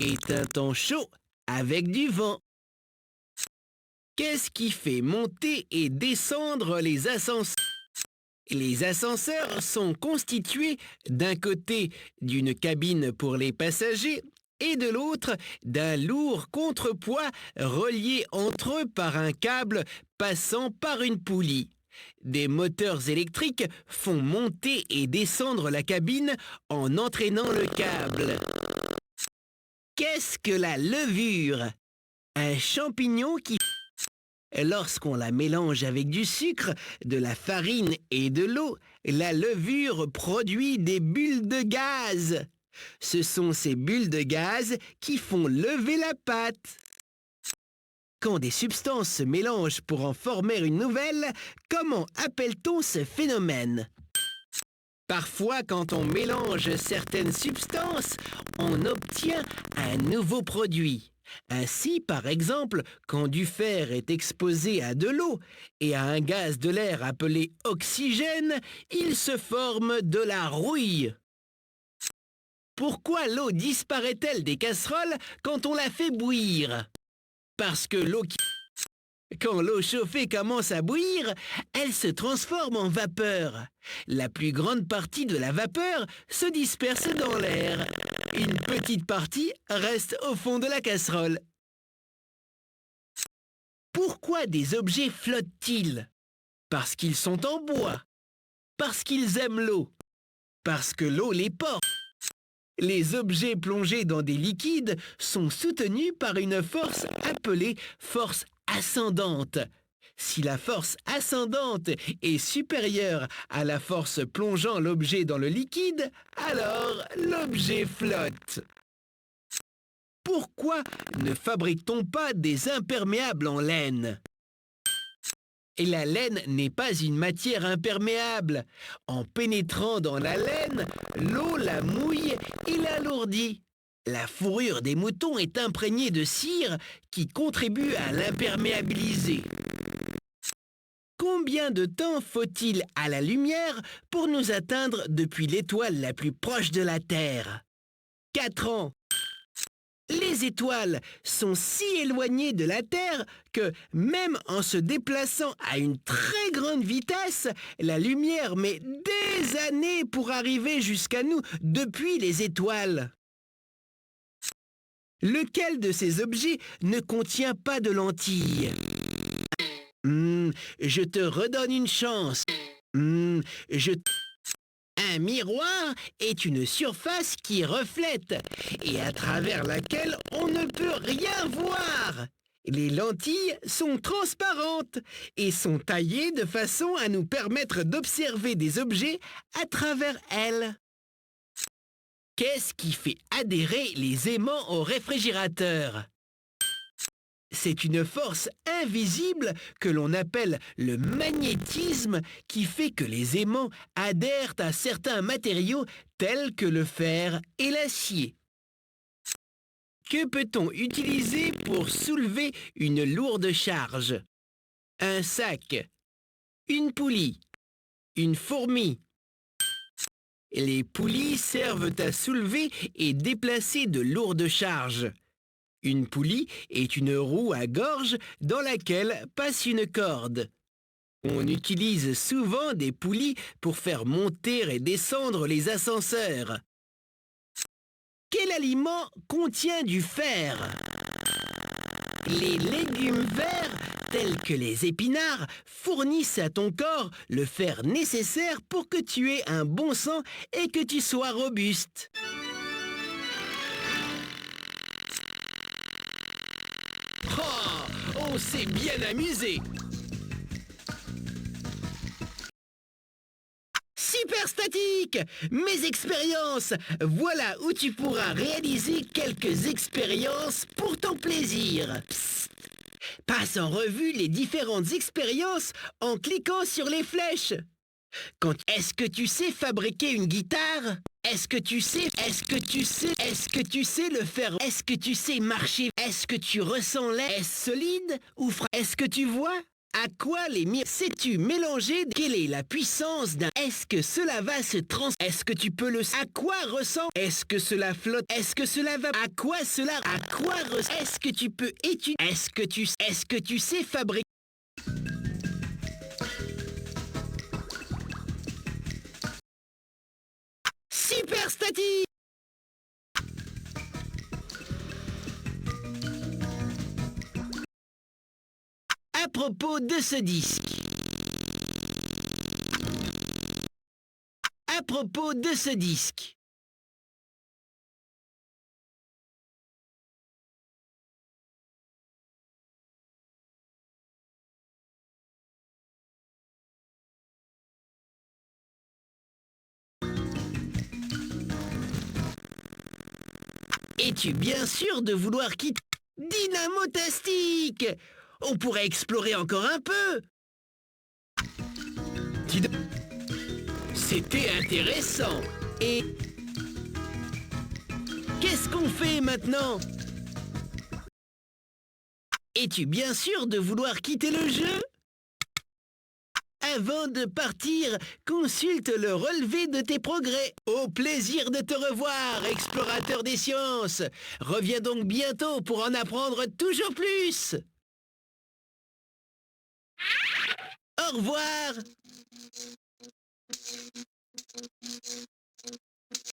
est un temps chaud avec du vent. Qu'est-ce qui fait monter et descendre les ascenseurs? Les ascenseurs sont constitués d'un côté d'une cabine pour les passagers et de l'autre d'un lourd contrepoids relié entre eux par un câble passant par une poulie. Des moteurs électriques font monter et descendre la cabine en entraînant le câble. Qu'est-ce que la levure? Un champignon qui... Lorsqu'on la mélange avec du sucre, de la farine et de l'eau, la levure produit des bulles de gaz. Ce sont ces bulles de gaz qui font lever la pâte. Quand des substances se mélangent pour en former une nouvelle, comment appelle-t-on ce phénomène? Parfois, quand on mélange certaines substances, on obtient un nouveau produit. Ainsi, par exemple, quand du fer est exposé à de l'eau et à un gaz de l'air appelé oxygène, il se forme de la rouille. Pourquoi l'eau disparaît-elle des casseroles quand on la fait bouillir? Parce que quand l'eau chauffée commence à bouillir, elle se transforme en vapeur. La plus grande partie de la vapeur se disperse dans l'air. Une petite partie reste au fond de la casserole. Pourquoi des objets flottent-ils? Parce qu'ils sont en bois. Parce qu'ils aiment l'eau. Parce que l'eau les porte. Les objets plongés dans des liquides sont soutenus par une force appelée force ascendante. Si la force ascendante est supérieure à la force plongeant l'objet dans le liquide, alors l'objet flotte. Pourquoi ne fabrique-t-on pas des imperméables en laine? Et la laine n'est pas une matière imperméable. En pénétrant dans la laine, l'eau la mouille et l'alourdit. La fourrure des moutons est imprégnée de cire qui contribue à l'imperméabiliser. Combien de temps faut-il à la lumière pour nous atteindre depuis l'étoile la plus proche de la Terre? 4 ans. Les étoiles sont si éloignées de la Terre que, même en se déplaçant à une très grande vitesse, la lumière met des années pour arriver jusqu'à nous depuis les étoiles. Lequel de ces objets ne contient pas de lentilles? Je te redonne une chance. Un miroir est une surface qui reflète et à travers laquelle on ne peut rien voir. Les lentilles sont transparentes et sont taillées de façon à nous permettre d'observer des objets à travers elles. Qu'est-ce qui fait adhérer les aimants au réfrigérateur? C'est une force invisible que l'on appelle le magnétisme qui fait que les aimants adhèrent à certains matériaux tels que le fer et l'acier. Que peut-on utiliser pour soulever une lourde charge? Un sac, une poulie, une fourmi. Les poulies servent à soulever et déplacer de lourdes charges. Une poulie est une roue à gorge dans laquelle passe une corde. On utilise souvent des poulies pour faire monter et descendre les ascenseurs. Quel aliment contient du fer? Les légumes verts, tels que les épinards, fournissent à ton corps le fer nécessaire pour que tu aies un bon sang et que tu sois robuste. Oh, on s'est bien amusé! Super Statique! Mes expériences! Voilà où tu pourras réaliser quelques expériences pour ton plaisir. Psst. Passe en revue les différentes expériences en cliquant sur les flèches. Est-ce que tu sais fabriquer une guitare? Est-ce que tu sais le faire? Est-ce que tu sais marcher? Est-ce que tu ressens l'air? Est-ce solide ou frais? Est-ce que tu vois? À quoi les sais-tu mélanger? Quelle est la puissance d'un? Est-ce que cela va se trans? Est-ce que tu peux le? À quoi ressent? Est-ce que cela flotte? Est-ce que cela va? À quoi cela? À quoi est-ce que tu peux étudier? Est-ce que tu sais fabriquer? Super Statique! À propos de ce disque. À propos de ce disque. Es-tu bien sûr de vouloir quitter? Dynamotastique! On pourrait explorer encore un peu. Dis donc, c'était intéressant. Et qu'est-ce qu'on fait maintenant? Es-tu bien sûr de vouloir quitter le jeu? Avant de partir, consulte le relevé de tes progrès. Au plaisir de te revoir, explorateur des sciences. Reviens donc bientôt pour en apprendre toujours plus. Au revoir.